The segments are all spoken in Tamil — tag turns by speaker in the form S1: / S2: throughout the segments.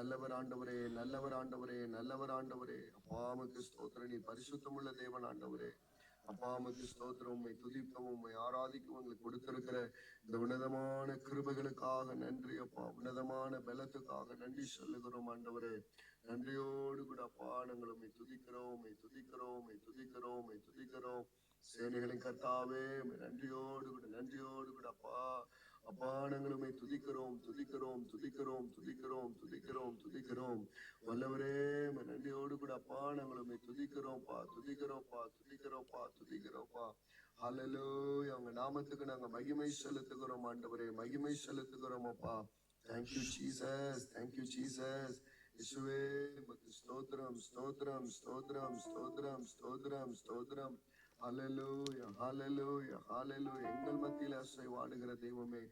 S1: நல்லவர் ஆண்டவரே, நல்லவர் ஆண்டவரே, நல்லவர் ஆண்டவரே. அப்பா உமக்கு ஸ்தோத்திரம். நீ பரிசுத்தமுள்ள தேவன் ஆண்டவரே. அப்பா உமக்கு ஸ்தோத்திரம். உம்மை துதிக்கவும் உம்மை ஆராதிக்கவும் எங்களுக்கு கொடுத்திருக்கிற இந்த உன்னதமான கிருபைகளுக்காக நன்றி அப்பா. உன்னதமான பலத்துக்காக நன்றி சொல்லுகிறோம் ஆண்டவரே. நன்றியோடு கூட அப்பா நாங்கள் உம்மை துதிக்கிறோம், உம்மை துதிக்கிறோம், உம்மை துதிக்கிறோம், உம்மை துதிக்கிறோம். சேனைகளின் கர்த்தாவே, நன்றியோடு கூட அப்பா அப்பா நாங்கள் உம்மை துதிக்கிறோம், துதிக்கிறோம், துதிக்கிறோம், துதிக்கிறோம், துதிக்கிறோம், துதிக்கிறோம். வல்லவரே, நன்றியோடு கூட அப்பா நாங்கள் உம்மை துதிக்கிறோம்ப்பா, துதிக்கிறோம்ப்பா, துதிக்கிறோம்ப்பா, துதிக்கிறோம்ப்பா. ஹல்லேலூயா. உங்க நாமத்துக்கு நாங்க மகிமை செலுத்துகிறோம் ஆண்டவரே, மகிமை செலுத்துகிறோம் அப்பா. Thank you Jesus, thank you Jesus. இயேசுவே உமக்கு ஸ்தோத்திரம், ஸ்தோத்திரம், ஸ்தோத்திரம், ஸ்தோத்திரம், ஸ்தோத்திரம், ஸ்தோத்திரம். ஹல்லேலூயா, ஹல்லேலூயா, ஹல்லேலூயா. எங்கள் மத்தியில் அசைவாடுகிற தெய்வமே,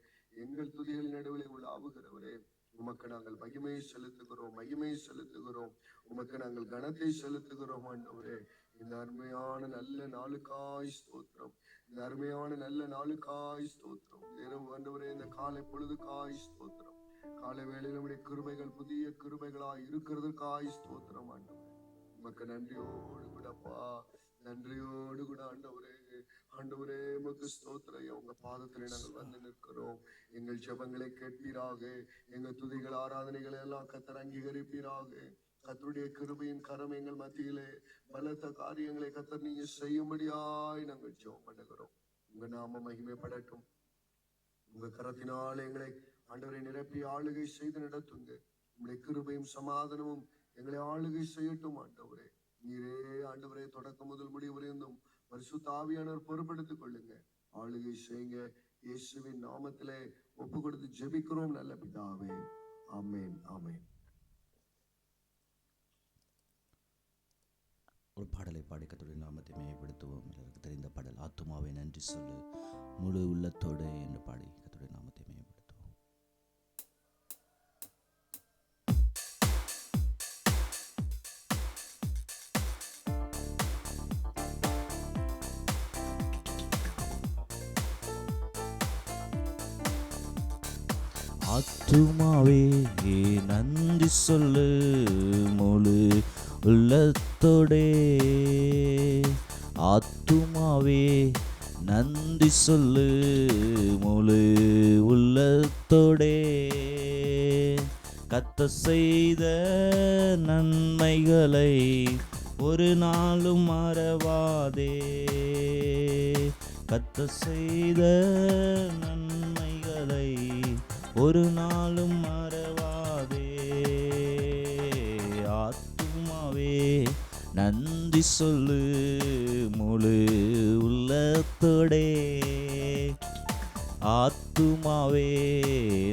S1: எங்கள் துதிகளின் நடுவில் உலாவுகிறவரே, உமக்கு நாங்கள் மகிமை செலுத்துகிறோம், மகிமை செலுத்துகிறோம். உமக்கு நாங்கள் கனத்தை செலுத்துகிறோம் ஆண்டவரே. இந்த அருமையான நல்ல நாளுக்காய் ஸ்தோத்திரம், இந்த அருமையான நல்ல நாளுக்காய் ஸ்தோத்திரம். இரவு ஆண்டவரே, இந்த காலை பொழுதுக்காய் ஸ்தோத்திரம். காலை வேளையில் நம்முடைய கிருபைகள் புதிய கிருபைகளாய் இருக்கிறதுக்காய் ஸ்தோத்திரம் ஆண்டவரே. உமக்கு நன்றியோடு கூடப்பா, நன்றியோடு கூட ஆண்டவரே, ஆண்டவரே உமக்கு ஸ்தோத்திரம். உங்க பாதத்திலே நாங்கள் வந்து நிற்கிறோம். எங்கள் ஜெபங்களை கேட்பீராக, எங்கள் துதிகள் ஆராதனைகளை எல்லாம் கர்த்தர் அங்கீகரிப்பீராக. கர்த்தருடைய கிருபையின் கரம் எங்கள் மத்தியிலே பலத்த காரியங்களை கர்த்தர் நீங்க செய்யும்படியாய் நாங்கள் ஜெபம் பண்ணுகிறோம். உங்க நாம மகிமைப்படட்டும். உங்க கரத்தினால் எங்களை ஆண்டவரை நிரப்பி ஆளுகை செய்து நடத்துங்க. உங்களுடைய கிருபையும் சமாதானமும் எங்களை ஆளுகை செய்யட்டும் ஆண்டவரே. நீரே ஆண்டவரே தொடக்கம் முதல் முடிவு வரையும் பரிசுத்த ஆவியானவர் பொறுப்படுத்திக் கொள்ளுங்க, ஆளுகை செய்யுங்க. இயேசுவின் நாமத்திலே ஒப்பு கொடுத்து ஜெபிக்கிறோம் நல்ல பிதாவே. ஆமென், ஆமென்.
S2: ஒரு பாடலை பாடி கர்த்தருடைய நாமத்தை மேம்படுத்துவோம். எனக்கு தெரிந்த பாடல் ஆத்துமாவை நன்றி சொல்லு முழு உள்ளத்தோடு என்று பாடி கர்த்தருடைய நாமத்தை மேம்படுத்துவோம். ஆத்துமாவே நன்றி சொல்லு முழு உள்ளத்தோடே. ஆத்துமாவே நன்றி சொல்லு முழு உள்ளத்தோடே. கர்த்தர் செய்த நன்மைகளை ஒரு நாளும் மறவாதே. கர்த்தர் செய்த நன்மைகளை ஒரு நாளும் மறவாதே. ஆத்துமாவே நன்றி சொல்லு முழு உள்ளத்தோடே. ஆத்துமாவே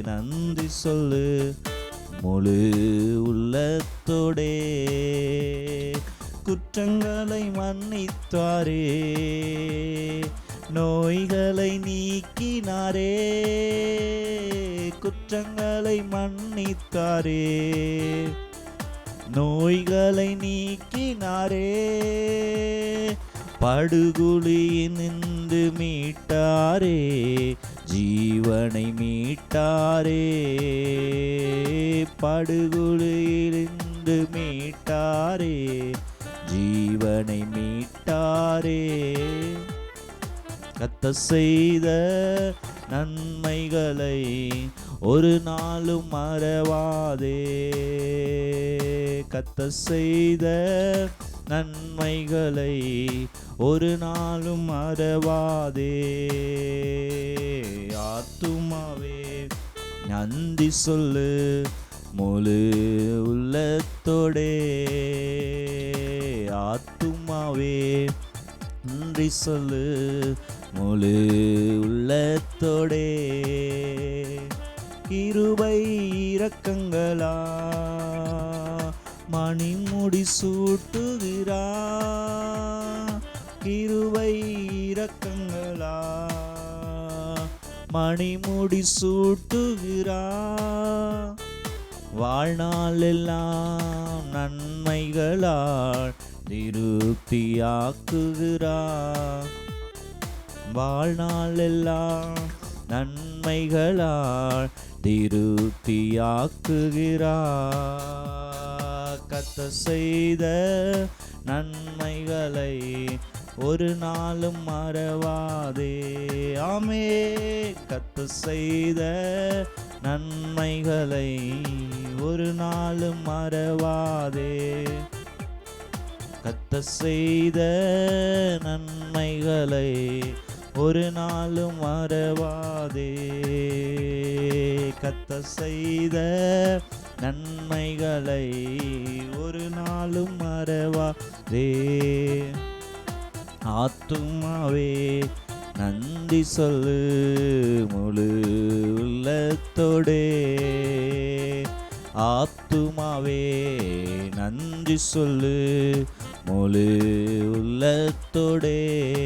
S2: நன்றி சொல்லு முழு உள்ளத்தோடே. குற்றங்களை மன்னித்தாரே, நோய்களை நீக்கினாரே. குற்றங்களை மன்னித்தாரே, நோய்களை நீக்கினாரே. படுகுழியினின்று மீட்டாரே, ஜீவனை மீட்டாரே. படுகுழியினின்று மீட்டாரே, ஜீவனை மீட்டாரே. கர்த்தர் செய்த நன்மைகளை ஒரு நாளும் மறவாதே. கர்த்தர் செய்த நன்மைகளை ஒரு நாளும் மறவாதே. ஆத்துமாவே நன்றி சொல்லு முழு உள்ளத்தோடே. ஆத்துமாவே நன்றி சொல்லு முழு உள்ளத்தோடே. கிருபை இரக்கங்களா மணிமுடி சூட்டுகிறா. கிருபை இரக்கங்களா மணிமுடி சூட்டுகிறா. வாழ்நாளெல்லாம் நன்மைகளால் திருப்தியாக்குகிறா. வாழ்நாளெல்லாம் நன்மைகளால் திருப்தியாக்குகிறார். கர்த்தர் செய்த நன்மைகளை ஒரு நாளும் மறவாதே. ஆமே, கர்த்தர் செய்த நன்மைகளை ஒரு நாளும் மறவாதே. கர்த்தர் செய்த நன்மைகளை ஒரு நாளும் மறவாதே. கர்த்தர் செய்த நன்மைகளை ஒரு நாளும் மறவாதே. ஆத்துமாவே நன்றி சொல்லு முழு உள்ளத்தோடே. ஆத்துமாவே நன்றி சொல்லு முழு உள்ளத்தோடே.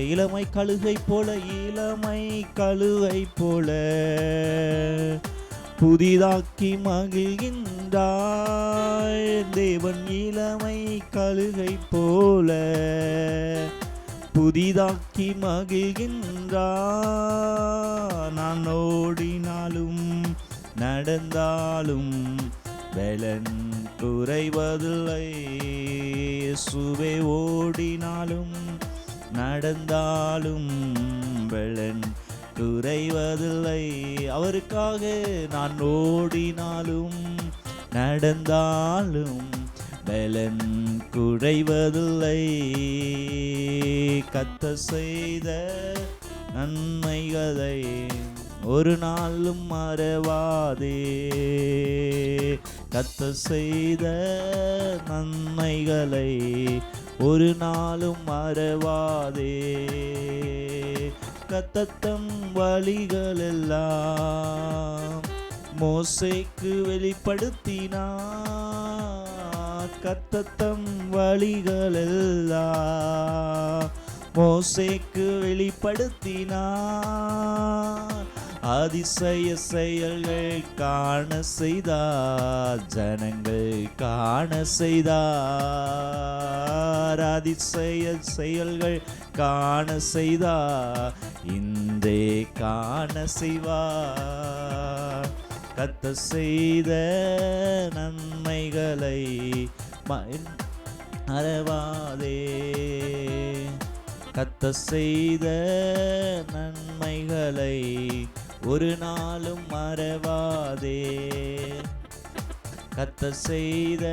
S2: இளமை கழுகை போல, இளமை கழுகை போல புதிதாக்கி மகிழ்கின்றாய் தேவன். இளமை கழுகை போல புதிதாக்கி மகிழ்கின்றாய். நான் ஓடினாலும் நடந்தாலும் பலன் குறைவதில்லை. இயேசுவே, ஓடினாலும் நடந்தாலும் பலன் குறைவதில்லை. அவருக்காக நான் ஓடினாலும் நடந்தாலும் பலன் குறைவதில்லை. கர்த்தர் செய்த நன்மைகளை ஒரு நாளும் மறவாதே. கர்த்தர் செய்த நன்மைகளை ஒரு நாளும் மறவாதே. கர்த்தர் தம் வழிகளெல்லாம் மோசேக்கு வெளிப்படுத்தினார். கர்த்தர் தம் வழிகளெல்லாம் மோசேக்கு வெளிப்படுத்தினார். அதிசய செயல்கள் காண செய்தார், ஜனங்கள் காண செய்தார். அதிசய செயல்கள் காண செய்தார், இன்றே காண செய்வார். கர்த்தர் செய்த நன்மைகளை மறவாதே. கர்த்தர் செய்த நன்மைகளை ஒரு நாளும் மறவாதே. கர்த்தர் செய்த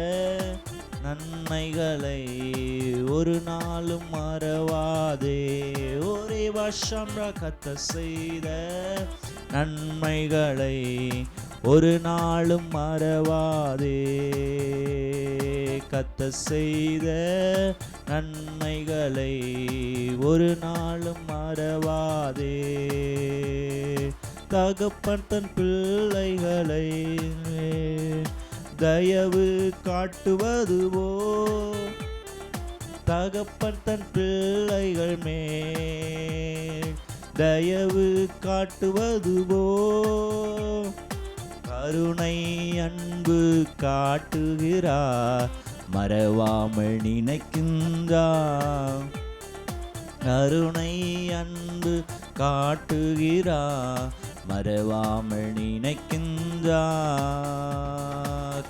S2: நன்மைகளை ஒரு நாளும் மறவாதே. ஒரே வருஷம் கர்த்தர் செய்த நன்மைகளை ஒரு நாளும் மறவாதே. கர்த்தர் செய்த நன்மைகளை ஒரு நாளும் மறவாதே. தகப்பன் தன் பிள்ளைகளை தயவு காட்டுவதுவோ, தகப்பன் தன் பிள்ளைகள் மேல் தயவு காட்டுவதுவோ, கருணை அன்பு காட்டுகிறார் மறவாமல் நினைக்கின்றார். கருணை அன்பு காட்டுகிறார் மறவாமல் நினைக்கின்றார்.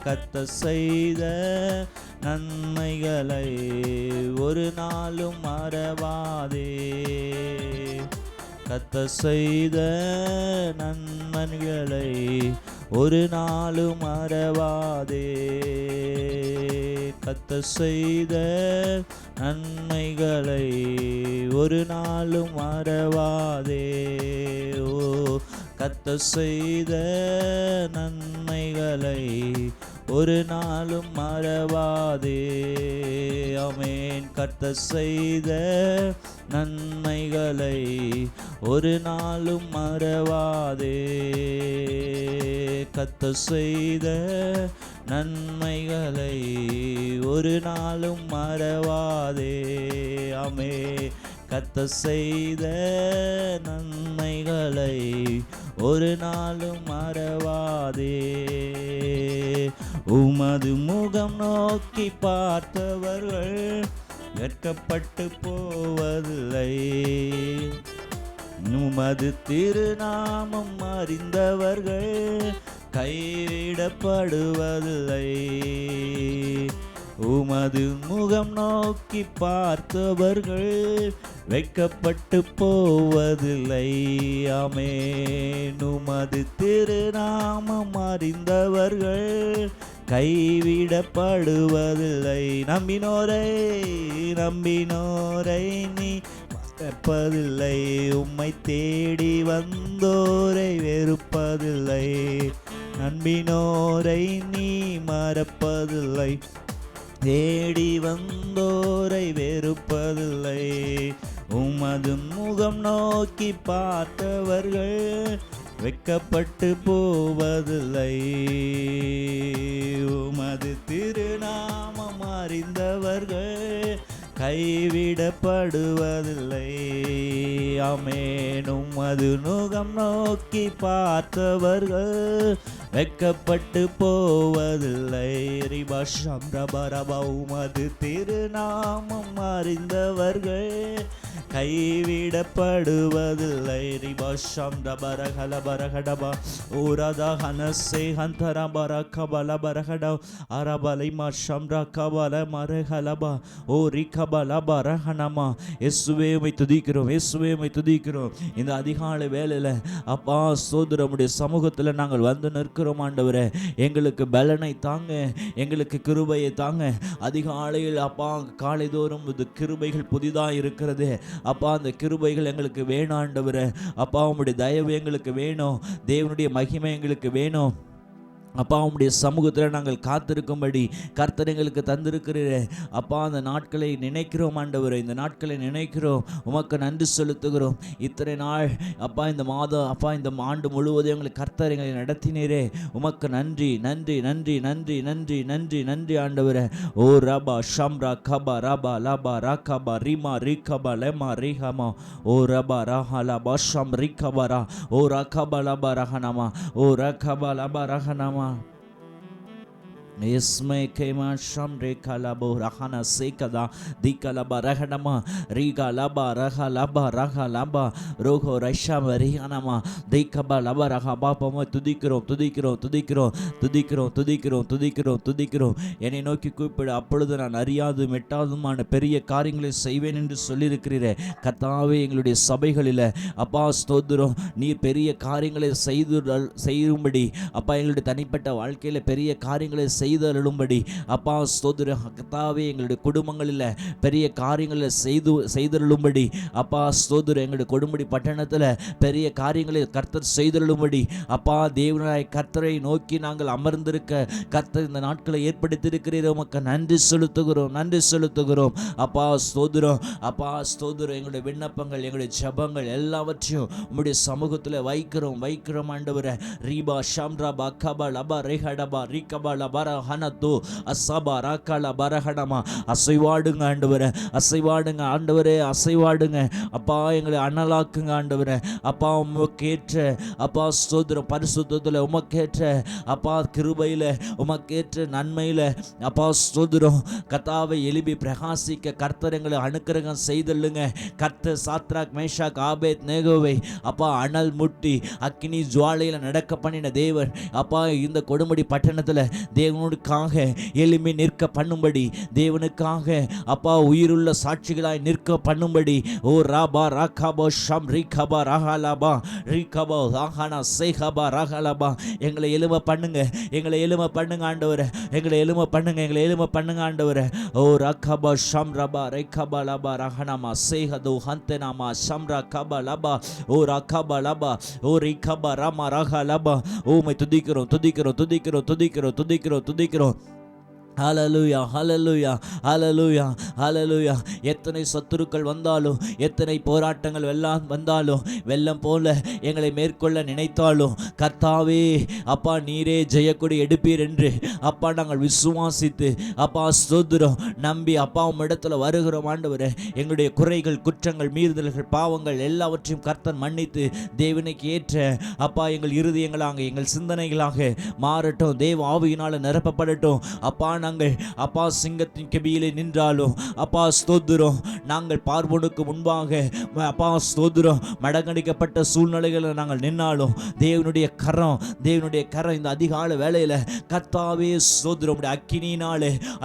S2: கர்த்தர் செய்த நன்மைகளை ஒரு நாளும் மறவாதே. கர்த்தர் செய்த நன்மைகளை ஒரு நாளும் மறவாதே. கர்த்தர் செய்த நன்மைகளை ஒரு நாளும் மறவாதே. ஓ, கர்த்தர் செய்த நன்மைகளை ஒரு நாளும் மறவாதே. ஆமென். கர்த்தர் செய்த நன்மைகளை ஒரு நாளும் மறவாதே. கர்த்தர் செய்த நன்மைகளை ஒரு நாளும் மறவாதே. ஆமென். கர்த்தர் செய்த நன்மைகளை ஒரு நாளும் மறவாதே. உமது முகம் நோக்கி பார்த்தவர்கள் வெட்கப்பட்டு போவதில்லை. உமது திருநாமம் அறிந்தவர்கள் கைவிடப்படுவதில்லை. உமது முகம் நோக்கி பார்த்தவர்கள் வெட்கப்பட்டு போவதில்லை. ஆமென். உமது திருநாமம் அறிந்தவர்கள் கைவிடப்படுவதில்லை. நம்பினோரை நீ மறப்பதில்லை. உம்மை தேடி வந்தோரை வெறுப்பதில்லை. நம்பினோரை நீ மறப்பதில்லை. தேடி வந்தோரை வெறுப்பதில்லை. உமது முகம் நோக்கி பார்த்தவர்கள் வெட்கப்பட்டு போவதில்லை. உமது திருநாமம் அறிந்தவர்கள் கைவிடப்படுவதில்லை. ஆமென். உமது முகம் நோக்கி பார்த்தவர்கள் வெட்கப்பட்டு போவதில்லை. ரிபாஷம் ரபரபா. உமது திருநாமம் அறிந்தவர்கள் கைவிடப்படுவதில்லை. ரிபாஷம் ரபரகல பரகடபா. ஓரதா ஹனசே ஹந்தர பரகபல பரகட அரபலை மஷம் ரகபல மரகலபா. ஓ ரிகபல பரகனமா. இயேசுவே உம்மை துதிக்கிறோம். இயேசுவே உம்மை துதிக்கிறோம். இந்த அதிகாலை வேளையில அப்பா சோதரமுடைய சமூகத்தில் நாங்கள் வந்து நிற்கிறோம் ஆண்டவரே. எங்களுக்கு பலனை தாங்க, எங்களுக்கு கிருபையை தாங்க. அதிகாலையில் அப்பா காலைதோறும் இது கிருபைகள் புதிதாக இருக்கிறது அப்பா. அந்த கிருபைகள் எங்களுக்கு வேணும் ஆண்டவரே. அப்பா உம்முடைய தயவு எங்களுக்கு வேணும். தேவனுடைய மகிமை எங்களுக்கு வேணும் அப்பா. உம்முடைய சமூகத்தில் நாங்கள் காத்திருக்கும்படி கர்த்தர் எங்களுக்கு தந்திருக்கிறீரே அப்பா. அந்த நாட்களை நினைக்கிறோம் ஆண்டவரே. இந்த நாட்களை நினைக்கிறோம். உமக்கு நன்றி செலுத்துகிறோம். இத்தனை நாள் அப்பா இந்த மாதம் அப்பா இந்த ஆண்டு முழுவதும் எங்களுக்கு கர்த்தர் எங்களை நடத்தினீரே. உமக்கு நன்றி நன்றி நன்றி நன்றி நன்றி நன்றி நன்றி ஆண்டவரே. ஓ ரபா ஷம்ரா கபா ரபா லபா ராகபா ரிமா ரிகபா லெமா ரிஹமா. ஓ ரபா ரஹா லபா ஷம் ரிகபா. ஓ ரகபா லபா ரஹனமா. ஓ ரகபா லபா ரஹனமா. इसमें केमा शम रेखा लबो रखना सेकदा दिका लबा रहनमा रीगा लबा रखा लबा रखा लबा रोगो रशा मरियानमा देखबा लबा रखा बापा मैं துதிக்கிறோம் துதிக்கிறோம் துதிக்கிறோம் துதிக்கிறோம் துதிக்கிறோம் துதிக்கிறோம் துதிக்கிறோம். என்னை நோக்கி கூப்பிடு, அப்பொழுது நான் அறியாதும் எட்டாதுமான பெரிய காரியங்களை செய்வேன் என்று சொல்லியிருக்கிறீரே கர்த்தாவே. எங்களுடைய சபைகளில் அப்பா ஸ்தோத்திரம், நீர் பெரிய காரியங்களை செய்யும்படி அப்பா எங்களுடைய தனிப்பட்ட வாழ்க்கையில் பெரிய காரியங்களை செய்தருளும்படி அப்பா ஸ்தோத்திரம் கர்த்தாவே. எங்களுடைய குடும்பங்களில் பெரிய காரியங்களை செய்தருளும்படி அப்பா ஸ்தோத்திரம். எங்களுடைய கொடுமுடி பட்டணத்தில் பெரிய காரியங்களை கர்த்தர் செய்தருளும்படி அப்பா தேவனாய் கர்த்தரை நோக்கி நாங்கள் அமர்ந்திருக்க கர்த்தர் இந்த நாட்களை ஏற்படுத்தியிருக்கிறீர். உமக்கு நன்றி செலுத்துகிறோம் நன்றி செலுத்துகிறோம் அப்பா ஸ்தோத்திரம். அப்பா ஸ்தோத்திரம். எங்களுடைய விண்ணப்பங்கள் எங்களுடைய ஜெபங்கள் எல்லாவற்றையும் உம்முடைய சமூகத்தில் வைக்கிறோம் ஆண்டவரே. ரீபா ஷம்ரா பக்கபா லபா ரேஹடபா ரிகபா லபா ஹனது அசபா ராக்கல பரஹடமா. அசைவாடுங்க ஆண்டவரே, அசைவாடுங்க ஆண்டவரே, அசைவாடுங்க அப்பா. எங்களை அனலாக்குங்க ஆண்டவரே. அப்பா உமக்கேற்ற அப்பா ஸ்தோத்திரம் பரிசுத்தத்தில் உமக்கேற்ற அப்பா கிருபையில் உமக்கேற்ற நன்மையில் அப்பா ஸ்தோத்திரம் கர்த்தாவை எழுப்பி பிரகாசிக்க கர்த்தர் எங்களை அனுக்கிரகம் செய்தல்லுங்க. கர்த்தர் சாத்ராக் மேஷாக் ஆபேத் நேகோவை அப்பா அனல் முட்டி அக்கினி ஜுவாலையில் நடக்க பண்ணின தேவன் அப்பா. இந்த கொடுமுடி பட்டணத்தில் தேவனுக்காக எளிமை நிற்க பண்ணும்படி, தேவனுக்காக அப்பா உயிருள்ள சாட்சிகளாய் நிற்க பண்ணும்படி ஓ ராபா ராகாபா ஷம் ரிகபா ரஹலபா ரிகபா ராஹனா சேகபா ரஹலபா. எங்களை எலும பண்ணுங்க, எங்களை எலும பண்ணுங்க ஆண்டவரே. எங்களை எலும பண்ணுங்க, எங்களை எலும பண்ணுங்க ஆண்டவரே. ஓ ரகபா ஷம் ரபா ரிகபா லபா ரஹனமா சேகது ஹந்தனாமா ஷம் ரகபா லபா ஓ ரகபா லபா ஓ ரிகபா ரமா ரஹலபா. ஓமை துதிக்கிறோம் துதிக்கிறோம் துதிக்கிறோம் துதிக்கிறோம் துதிக்கிறோம் துதிக்கிறோம். ஹல்லேலூயா ஹல்லேலூயா ஹல்லேலூயா ஹல்லேலூயா. எத்தனை சத்துருக்கள் வந்தாலும், எத்தனை போராட்டங்கள் வந்தாலும், வெள்ளம் போல எங்களை மேற்கொள்ள நினைத்தாலும் கர்த்தாவே அப்பா நீரே ஜெயக்கொடி எடுப்பீர் என்று அப்பா நாங்கள் விசுவாசித்து அப்பா ஸ்தோத்திரம் நம்பி அப்பா உம்மிடத்தில் வருகிறோம் ஆண்டவரே. எங்களுடைய குறைகள் குற்றங்கள் மீறுதல்கள் பாவங்கள் எல்லாவற்றையும் கர்த்தர் மன்னித்து தேவனுக்கு ஏற்ற அப்பா எங்கள் இருதயங்களாக எங்கள் சிந்தனைகளாக மாறட்டும். தேவ ஆவியினால் நிரப்பப்படட்டும் அப்பா. நாங்கள் அப்பா சிங்கத்தின் கெபியிலே நின்றாலும் அப்பா ஸ்தோத்திரம், நாங்கள் பார்வோனுக்கு முன்பாக அப்பா ஸ்தோத்திரம் மடங்கடிக்கப்பட்ட சூழ்நிலைகளை நாங்கள் நின்னாலும் தேவனுடைய கரம் இந்த அதிகால வேளையில கர்த்தாவே ஸ்தோத்திரம், உம்முடைய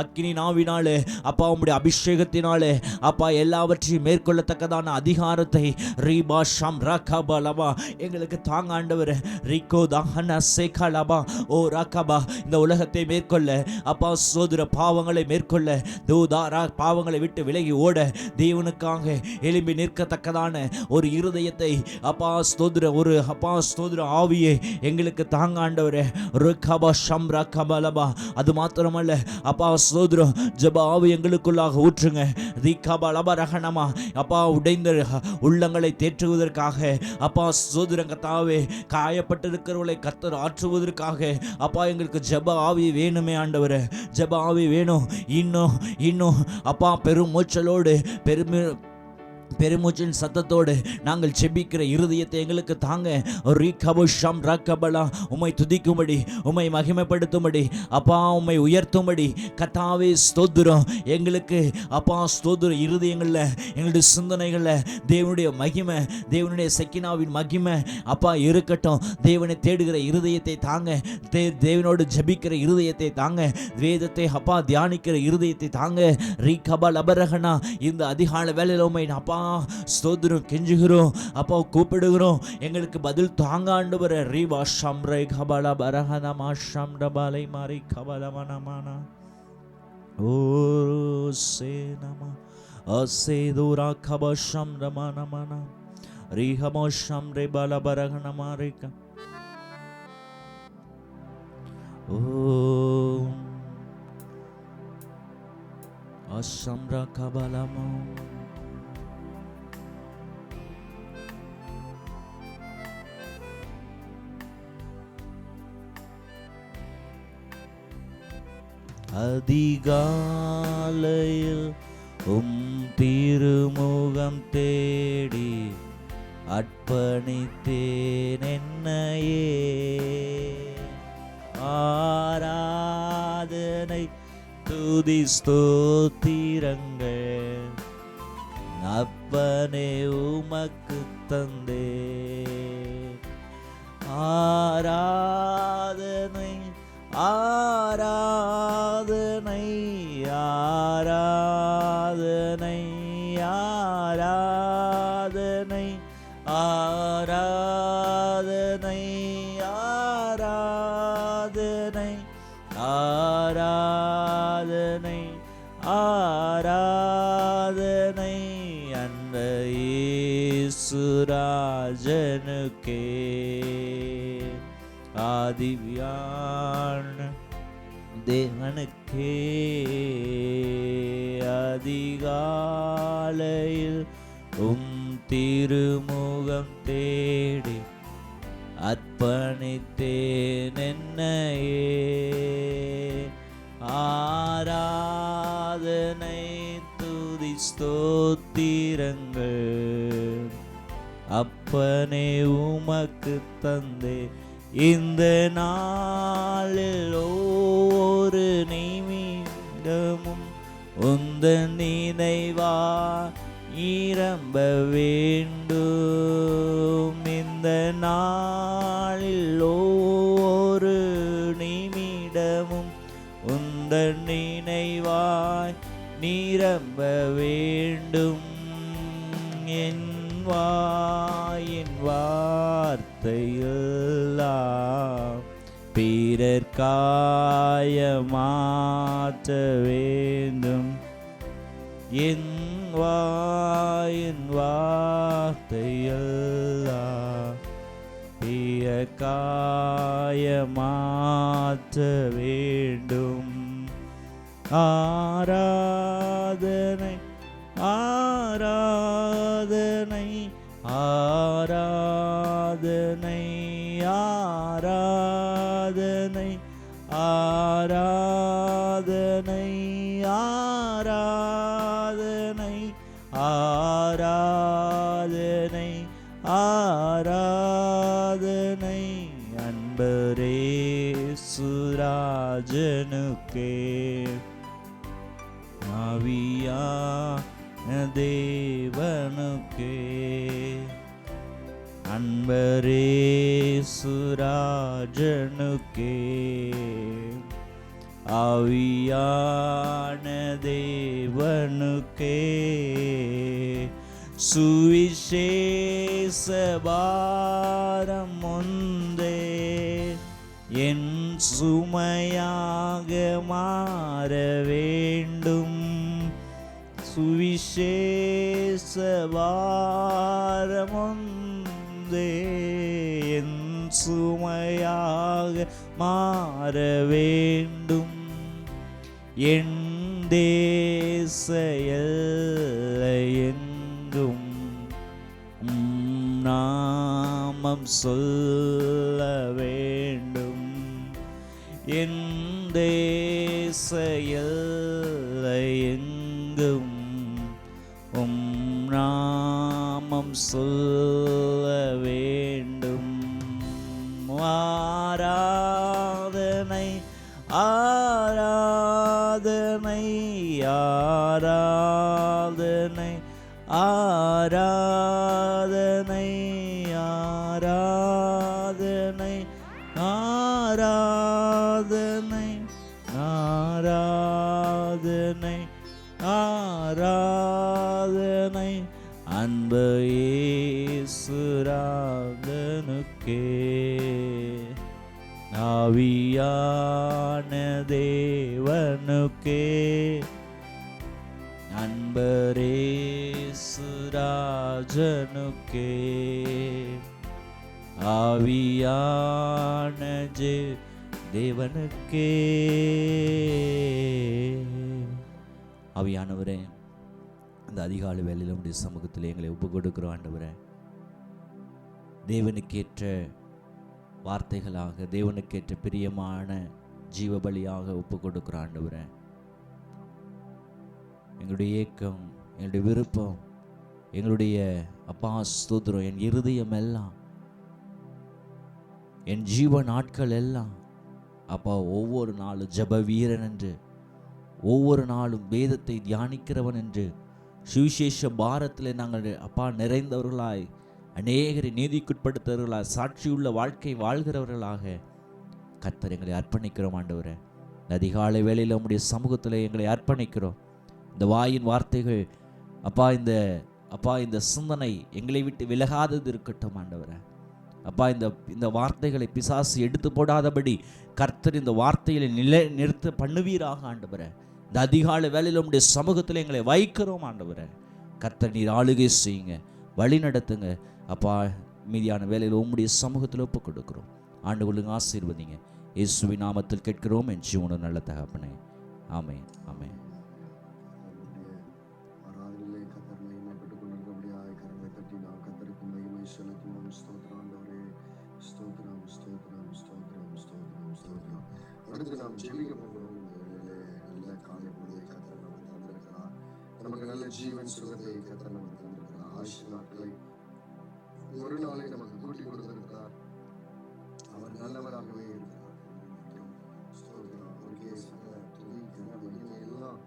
S2: அக்கினி நாவினாலே அப்பா உம்முடைய அபிஷேகத்தினாலே அப்பா எல்லாவற்றையும் மேற்கொள்ளத்தக்கதான அதிகாரத்தை ரீபா ஷம் ரகபா லபா எங்களுக்கு தாங்க ஆண்டவரே. ரிகோ தஹன சேகா லபா ஓ ரகபா இந்த உலகத்தை மேற்கொள்ள அப்பா சோதர பாவங்களை மேற்கொள்ள தூதாரா பாவங்களை விட்டு விலகி ஓட தேவனுக்காக எழும்பி நிற்கத்தக்கதான ஒரு இருதயத்தை அப்பா ஸ்தோத்திர ஒரு அப்பா ஸ்தோத்திர ஆவியை எங்களுக்கு தாங்க ஆண்டவரே. ருகபா ஷம் ரகபா லபா அது மாத்திரமல்ல அப்பா ஸ்தோத்திரம் ஜெப ஆவி எங்களுக்குள்ளாக ஊற்றுங்க. ரிகபா லபா ரஹனமா அப்பா உடைந்த உள்ளங்களை தேற்றுவதற்காக அப்பா ஸ்தோத்திரம் கர்த்தாவே காயப்பட்டிருக்கிறவர்களை கர்த்தர் ஆற்றுவதற்காக அப்பா எங்களுக்கு ஜெப ஆவி வேணுமே ஆண்டவரே. ஜெப ஆவி வேணும். இன்னும் அப்பா பெருமூச்சலோடு பெருமூச்சின் சத்தத்தோடு நாங்கள் செபிக்கிற இருதயத்தை எங்களுக்கு தாங்க. ரீகபுஷம் ரகபலா உம்மை துதிக்கும்படி, உம்மை மகிமைப்படுத்தும்படி, அப்பா உம்மை உயர்த்தும்படி கர்த்தாவே ஸ்தோத்திரம் எங்களுக்கு அப்பா ஸ்தோத்திரம். இருதயங்களில் எங்களுடைய சிந்தனைகளில் தேவனுடைய மகிமை, தேவனுடைய செக்கினாவின் மகிமை அப்பா இருக்கட்டும். தேவனை தேடுகிற இருதயத்தை தாங்க. தேவனோடு ஜபிக்கிற இருதயத்தை தாங்க. வேதத்தை அப்பா தியானிக்கிற இருதயத்தை தாங்க. ரீகபா லபரகனா இந்த அதிகால வேளையில் உம்மை அப்பா ஸ்தோத்திரம் கெஞ்சுகிறோம் அப்பா, கூப்பிடுகிறோம். எங்களுக்கு பதில் தாங்க ஆண்டவரே. ரீவா ஷம்ரை கபல பரஹனமா ஷம்டபாலை மாரி கபலமனமானா ஓ சேனமா அசேதுரா கப ஷம்ரமனமனா ரீஹமோ ஷம்ரே பல பரஹனமாரிக ஓ அஷம்ரா கபலமோ அதிகாலையில் திருமுகம் தேடி அர்ப்பணித்தேன் என்னையே. ஆராதனை துதி ஸ்தோத்திரங்கள் அப்பனே உமக்கு தந்தே. ஆராதனை ஆராதனை ஆராதனை ஆராதனை ஆராதனை ஆராதனை ஆராதனை ஆராதனை அந்த இயேசுராஜனுக்கே. ஆதிவியான தேவனுக்கே அதிகாலையில் திருமுகம் தேடி அர்ப்பணித்தேன் என்னையே. ஆராதனை துதி ஸ்தோத்திரங்கள் அப்பனே உமக்கு தந்தே. இந்த நாளில் ஒவ்வொரு நிமிடமும் உந்தன் நினைவா நிரம்ப வேண்டும். இந்த நாளில் ஒவ்வொரு நிமிடமும் உந்தன் நினைவாய் நிரம்ப வேண்டும். என் வாயின் வார்த்தையெல்லாம் பிறர்க்காய மாற்ற வேண்டும். என் வாயின் வார்த்தையெல்லாம் பிறர்க்காய மாற்ற வேண்டும். ஆராதனை ஆராதனை ஆராதனை ஆராதனை ஆராதனை ஆராதனை ஆராதனை ஆராதனை அன்பரே சுராஜனுக்கு ஆவியான தேவனுக்கே அன்பரேசு ராஜனுக்கே ஆவியான தேவனுக்கே சுவிசேஷ பாரம் ஒன்றே என் சுமையாக மாற வேண்டும். சுவிசேஷ பாரம் ஒன்றே என் சுமையாக மாற வேண்டும். என் தேச எல்லையெங்கும் நாமம் சொல்ல வேண்டும். என் தேச எல்லையெங்கும் நாமம் சொல்ல வேண்டும். ஆராதனை ஆராதனை ஆராதனை ஆராதனை ஆராதனை ஆராதனை ஆராதனை ஆராதனை அன்பு இயேசுராஜனுக்கே ஆவியான தேவனுக்கே அன்பரேசுராஜனுக்கே ஆவியான தேவனுக்கே. ஆவியானவரே, அந்த அதிகாலை வேளையிலும் உடைய சமூகத்தில் எங்களை ஒப்பு கொடுக்கிறோம் ஆண்டவரே. தேவனுக்கேற்ற வார்த்தைகளாக, தேவனுக்கேற்ற பிரியமான ஜீவ பலியாக ஒப்பு கொடுக்கிறோம் ஆண்டவரே. எங்களுடைய ஏக்கம், எங்களுடைய விருப்பம், எங்களுடைய அப்பா ஸ்தோத்திரம், என் இருதயம் எல்லாம், என் ஜீவ நாட்கள் எல்லாம் அப்பா ஒவ்வொரு நாளும் ஜப வீரன் என்று, ஒவ்வொரு நாளும் வேதத்தை தியானிக்கிறவன் என்று, சுவிசேஷ பாரத்தில் நாங்கள் அப்பா நிறைந்தவர்களாய், அநேகரை நீதிக்குட்படுத்தவர்களாக, சாட்சியுள்ள வாழ்க்கை வாழ்கிறவர்களாக கர்த்தர் எங்களை அர்ப்பணிக்கிறோம் ஆண்டவரே. இந்த அதிகாலை வேளையில் உம்முடைய சமூகத்தில் எங்களை அர்ப்பணிக்கிறோம். இந்த வாயின் வார்த்தைகள் அப்பா இந்த சிந்தனை எங்களை விட்டு விலகாதது இருக்கட்டும் ஆண்டவரே. அப்பா இந்த வார்த்தைகளை பிசாசு எடுத்து போடாதபடி கர்த்தர் இந்த வார்த்தைகளை நிறுத்த பண்ணுவீராக ஆண்டவரே. இந்த அதிகாலை வேளையில் உம்முடைய சமூகத்தில் எங்களை வைக்கிறோம் ஆண்டவரே. கர்த்தர் நீர் ஆளுகை செய்யுங்க, வழி நடத்துங்க அப்பா. மீதியான வேலையில் உம்முடைய சமூகத்தில் ஒப்பு கொடுக்கிறோம். ஆண்டவர்களுக்கு ஆசீர்வதிங்க. இயேசுவின் நாமத்தில் கேட்கிறோம் என் ஜீவன நல்ல தகப்பனே. ஆமென், ஆமென்.
S1: அடுத்து நாம் ஜெபிக்க போகிறோம். நல்ல காலை பொழுதை கர்த்தர் நமக்கு தந்திருக்கிறார். நமக்கு நல்ல ஜீவன் சுகத்தை கர்த்தர் நமக்கு தந்திருக்கிறார். ஆயுஷ் நாட்களை ஒரு நாளை நமக்கு கூட்டி கொடுத்திருக்கிறார். அவர் நல்லவராகவே இருக்கிறார். அவருக்கே சகல துதி கன மகிமை எல்லாம்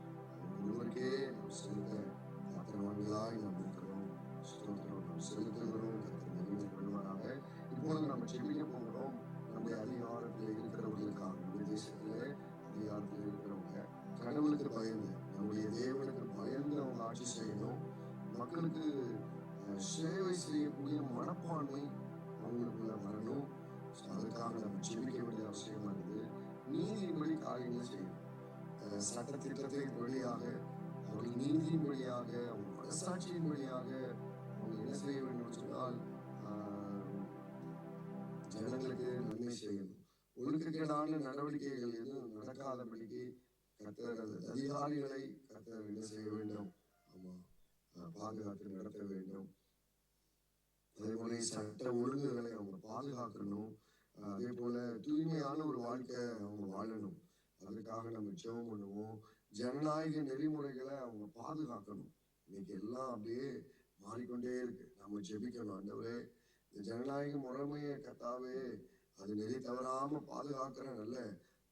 S1: ஒருவருக்கே நாம் செலுத்த பாத்திரவான்களாய் நாம் இருக்கிறோம். ஸ்தோத்திரம் நாம் செலுத்துகிறோம். கர்த்தர் மகிமை கொள்வாராக. இப்பொழுது நாம் ஜெபிக்க போகிறோம். நம்முடைய அதிகாரத்தில் இருக்கிறவர்களுக்காக, நம்முடைய தேசத்திலே அதிகாரத்தில் இருக்கிறவங்க கடவுளுக்கு பயந்து, நம்முடைய தேவனுக்கு பயந்து அவங்க ஆட்சி செய்யணும். மக்களுக்கு சேவை செய்யக்கூடிய மனப்பான்மை அவங்களுக்குள்ள வரணும். அதுக்காக நம்ம ஜெபிக்க வேண்டிய அவசியமா இருக்குது. நீதியின்படி காரியங்களை செய்யணும். சட்டத்திட்டத்தின் வழியாக, அவர்கள் நீதியின் வழியாக, அவங்க மனசாட்சியின் வழியாக அவங்க என்ன செய்ய வேண்டும் சொன்னால் ஜனங்களுக்கு நன்மை செய்யணும். ஒழுக்கக்கேடான நடவடிக்கைகள் எதுவும் நடக்காதபடிக்கு கர்த்தர் அதிகாரிகளை கர்த்தர் என்ன செய்ய வேண்டும்? பாதுகாத்து நடத்த வேண்டும். அதே போல சட்ட ஒழுங்குகளை அவங்க பாதுகாக்கணும். அதே போல தூய்மையான ஒரு வாழ்க்கை அவங்க வாழணும். அதுக்காக நம்ம ஜெபம் பண்ணுவோம். ஜனநாயக நெறிமுறைகளை அவங்க பாதுகாக்கணும். இன்னைக்கு எல்லாம் அப்படியே மாறிக்கொண்டே இருக்கு. நம்ம ஜெபிக்கணும். ஆண்டவரே, இந்த ஜனநாயக முறைமையை கர்த்தாவே அது நெறி தவறாம பாதுகாக்கிற நல்ல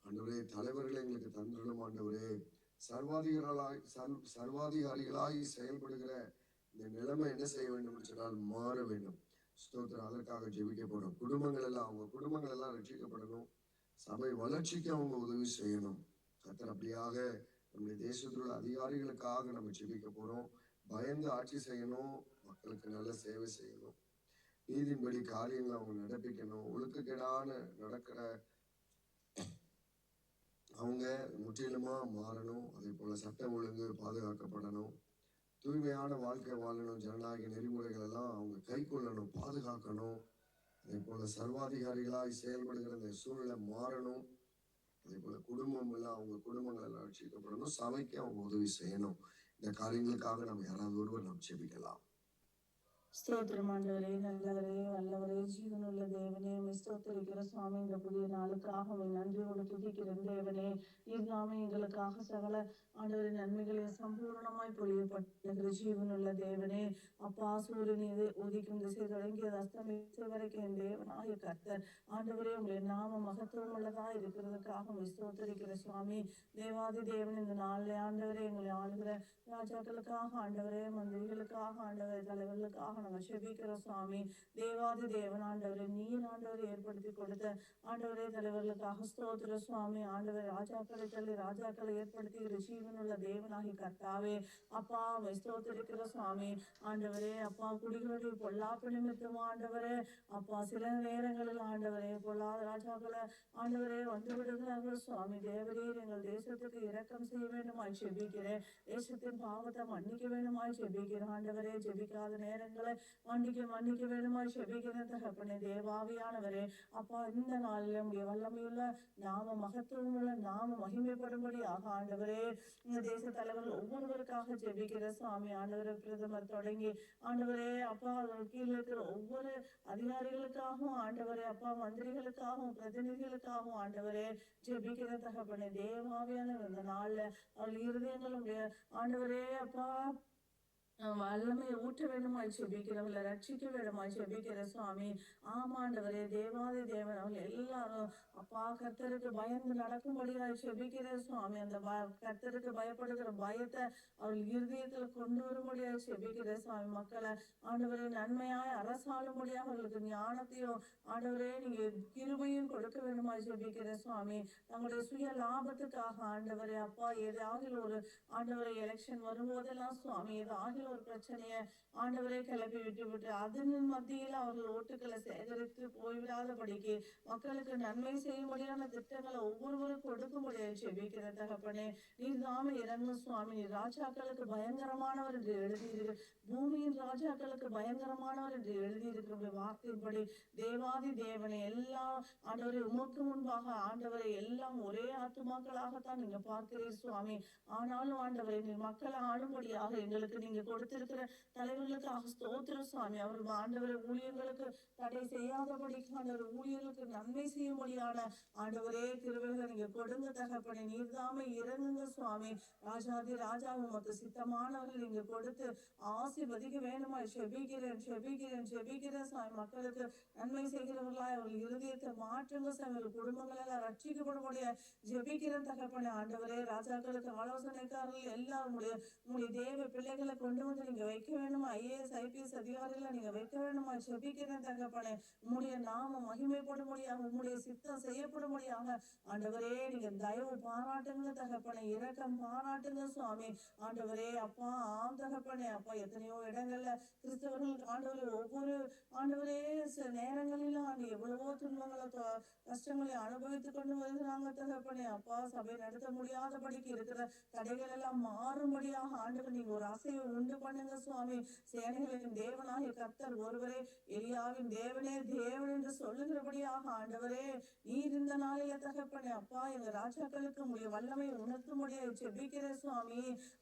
S1: ஆண்டவரே தலைவர்களை எங்களுக்கு தந்துடும் ஆண்டவரே. சர்வாதிகாரிகளாய் செயல்படுகிற இந்த நிலைமை என்ன செய்ய வேண்டும் என்று சொன்னால் மாற வேண்டும். ஸ்தோத்திரம். அதற்காக ஜெபிக்க போறோம். அவங்க குடும்பங்கள் எல்லாம் ரட்சிக்கப்படணும். சபை வளர்ச்சிக்கு அவங்க உதவி செய்யணும். கர்த்தர் அப்படியாக நம்முடைய தேசத்தில் உள்ள அதிகாரிகளுக்காக நம்ம ஜெபிக்க போறோம். பயந்து ஆட்சி செய்யணும், மக்களுக்கு நல்ல சேவை செய்யணும், நீதியின்படி காரியங்களை அவங்க நடப்பிக்கணும். ஒழுக்கக்கேடான நடக்கிற அவங்க முற்றிலுமா மாறணும். அதே போல சட்டம் ஒழுங்கு பாதுகாக்கப்படணும், தூய்மையான வாழ்க்கை வாழணும், ஜனநாயக நெறிமுறைகள் எல்லாம் அவங்க கை கொள்ளணும், பாதுகாக்கணும். அதே போல சர்வாதிகாரிகளாய் செயல்படுகிற இந்த சூழ்நிலை மாறணும். அதே போல குடும்பம் எல்லாம் அவங்க குடும்பங்கள் எல்லாம் ரட்சிக்கப்படணும், சபைக்கு அவங்க உதவி செய்யணும். இந்த காரியங்களுக்காக நம்ம யாராவது ஒருவர் நாம் ஜெபிக்கலாம்.
S3: ஸ்தோத்திரம் ஆண்டவரே, நல்லவரே, வல்லவரே, ஜீவனுள்ள தேவனே, ஸ்தோத்திரிக்கிற சுவாமி, இந்த புதிய நாளுக்காக நன்றியோடு துதிக்கிற தேவனே, இவ்வாமே எங்களுக்காக சகல ஆண்டவரே நன்மைகளை சம்பூர்ணமாய் பொழியப்பட்ட ஜீவனுள்ள தேவனே, அப்பா சூரியன் உதிக்கும் திசை தொடங்கி அஸ்தமிசை வரைக்கும் என் தேவனாய கர்த்தர் ஆண்டவரே, உங்களுடைய நாம மகத்துவம் உள்ளதா இருக்கிறதுக்காக ஸ்தோத்திரிக்கிற சுவாமி, தேவாதி தேவன் இந்த நாளில் ஆண்டவரே எங்களை ஆளுகிற ராஜாக்களுக்காக ஆண்டவரே, மந்திரிகளுக்காக ஆண்டவரே, தலைவர்களுக்காக நாங்கள் செபிக்கிறோம் சுவாமி. தேவாதி தேவன் ஆண்டவரே, நீர் ஆண்டவரை ஏற்படுத்தி கொடுத்த ஆண்டவரே தலைவர்களுக்காக ஸ்தோத்திர சுவாமி. ஆண்டவர் ராஜாக்களை தள்ளி ராஜாக்களை ஏற்படுத்தி ஜீவனுள்ள தேவனாகி கர்த்தாவே, அப்பா ஸ்தோத்திரிக்கிற சுவாமி. ஆண்டவரே அப்பா, குடிகளுடைய பொல்லாப்பு நிமித்தம் ஆண்டவரே அப்பா சில நேரங்களில் ஆண்டவரே பொல்லாத ராஜாக்களை ஆண்டவரே வந்து விடுகிறார்கள் சுவாமி. தேவரீர் எங்கள் தேசத்துக்கு இரக்கம் செய்ய வேண்டுமாய் செபிக்கிறேன். தேசத்தின் பாவத்தை மன்னிக்க வேண்டுமாய் செபிக்கிறேன் ஆண்டவரே. ஜெபிக்காத நேரங்களை மன்னிக்க வேண்டுமாய் செபிக்கிறேன் தகப்பனே. தேவாவியானவரே அப்பா, இந்த நாளில் உடைய வல்லமையுள்ள நாம மகத்துவம் உள்ள நாம மகிமைப்படும்படியாக ஆண்டவரே இந்த தேச தலைவர்கள் ஒவ்வொருவருக்காக ஜெபிக்கிற சுவாமி. ஆண்டவரே பிரதமர் தொடங்கி ஆண்டவரே அப்பா கீழே இருக்கிற ஒவ்வொரு அதிகாரிகளுக்காகவும் ஆண்டவரே அப்பா மந்திரிகளுக்காகவும் பிரதிநிதிகளுக்காகவும் ஆண்டவரே ஜெபிக்கிற தகப்பனே. தேவாவியான இந்த நாள்ல அவர்கள் இருதயங்களுடைய ஆண்டவரே அப்பா வல்லமையை ஊற்ற வேண்டுமாய் செபிக்கிறவங்களை ரட்சிக்க வேண்டுமாய் செபிக்கிற சுவாமி. ஆமாண்டவரே தேவாதி தேவன் அவர்கள் எல்லாரும் அப்பா கர்த்தருக்கு பயந்து நடக்கும்படியாய் செபிக்கிற சுவாமி. அந்த கர்த்தருக்கு பயப்படுகிற பயத்தை அவர்கள் இருதயத்துல கொண்டு வரும்படியாய் செபிக்கிற சுவாமி. மக்களை ஆண்டவரே நன்மையாய் அரசாளும்படியாக அவர்களுக்கு ஞானத்தையும் ஆண்டவரே நீங்க கிருபையும் கொடுக்க வேண்டுமாய் செபிக்கிற சுவாமி. தங்களுடைய சுய லாபத்துக்காக ஆண்டவரே அப்பா ஏதாவது ஒரு ஆண்டவரே எலெக்ஷன் வரும்போதெல்லாம் சுவாமி ஏதாவது ஒரு பிரச்சனைய ஆண்டவரே கிளப்பி விட்டு அதன் மத்தியில் அவர்கள் ஓட்டுக்களை சேகரித்து போய்விடாதபடிக்கு மக்களுக்கு நன்மை செய்யும்படியான திட்டங்களை ஒவ்வொருவரும் கொடுக்கும்படியாக செபிக்கிற தகப்பனே. நீர் நாம இறங்கும் சுவாமி. நீர் ராஜாக்களுக்கு பயங்கரமானவர் என்று எழுதியிருக்கு, பூமியின் ராஜாக்களுக்கு பயங்கரமானவர் என்று எழுதியிருக்கிற வார்த்தையின்படி தேவாதி தேவனை எல்லாம் ஆண்டவரை உமக்கு முன்பாக ஆண்டவரை எல்லாம் ஒரே ஆத்துமாக்களாகத்தான் நீங்க பார்க்கிறீர் சுவாமி. ஆனாலும் ஆண்டவரை நீர் மக்களை ஆளும்படியாக எங்களுக்கு நீங்க கொடுத்திருக்கிற தலைவர்களுக்கு ஸ்தோத்திரம் சுவாமி. அவர்கள் ஆண்டவரை ஊழியர்களுக்கு தடை செய்யாதபடிக்கு ஆண்டவர் ஊழியர்களுக்கு நன்மை செய்யும்படியான ஆண்டவரே கிருபைகளை நீங்க கொடுங்க தகப்பனே. நீர்தாமே இறங்குங்க சுவாமி. ராஜாதி ராஜா உமக்கு சித்தமானவர்கள் நீங்க கொடுத்து ஆசீர்வதிக்க வேண்டுமாய் செபிக்கிறேன் சுவாமி. மக்களுக்கு நன்மை செய்கிறவர்களாய் அவர்கள் இருதயத்தை மாற்றுங்க சுவாமி. குடும்பங்கள் எல்லாம் ரட்சிக்கப்படும்படிய ஜெபிக்கிறேன் தகப்பனே. ஆண்டவரே ராஜாக்களுக்கு ஆலோசனைக்காரர்கள் எல்லாரும் உங்களுடைய தேவ பிள்ளைகளை கொண்டு வந்து நீங்க வைக்க வேண்டுமா. IAS IPS அதிகாரிகளை நீங்க வைக்க வேண்டுமா செபிக்கிறேன் தகப்பனே. உம்முடைய நாம மகிமைப்படும்படியாக உம்முடைய சித்தம் செய்யப்படும்படியாக ஆண்டவரே நீங்க தயவு பாராட்டுங்க தகப்பனே. இரக்கம் பாராட்டுங்க சுவாமி. ஆண்டவரே அப்பா ஆம் தகப்பனே. அப்பா எத்தனையோ இடங்கள்ல கிறிஸ்தவர்கள் ஆண்டவரே ஒவ்வொரு ஆண்டவரே நேரங்களிலும் எவ்வளவோ துன்பங்களை கஷ்டங்களை அனுபவித்துக் கொண்டு வருகிறாங்க தகப்பனே. அப்பா சபை நடத்த முடியாதபடிக்கு இருக்கிற தடைகள் எல்லாம் மாறும்படியாக ஆண்டவர் நீங்க ஒரு அசைவை உண்டு பண்ணுங்க சுவாமி. சேனைகளின் தேவனாகிய கர்த்தர் ஒருவரே, எலியாவின் தேவனே தேவன் என்று சொல்லுகிறபடியாக ஆண்டவரே நீர் இந்த நாளில தகப்பனே அப்பா எங்க ராஜாக்களுக்கு உடைய வல்லமை உணர்த்தும்படியாக செபிக்கிற சுவாமி.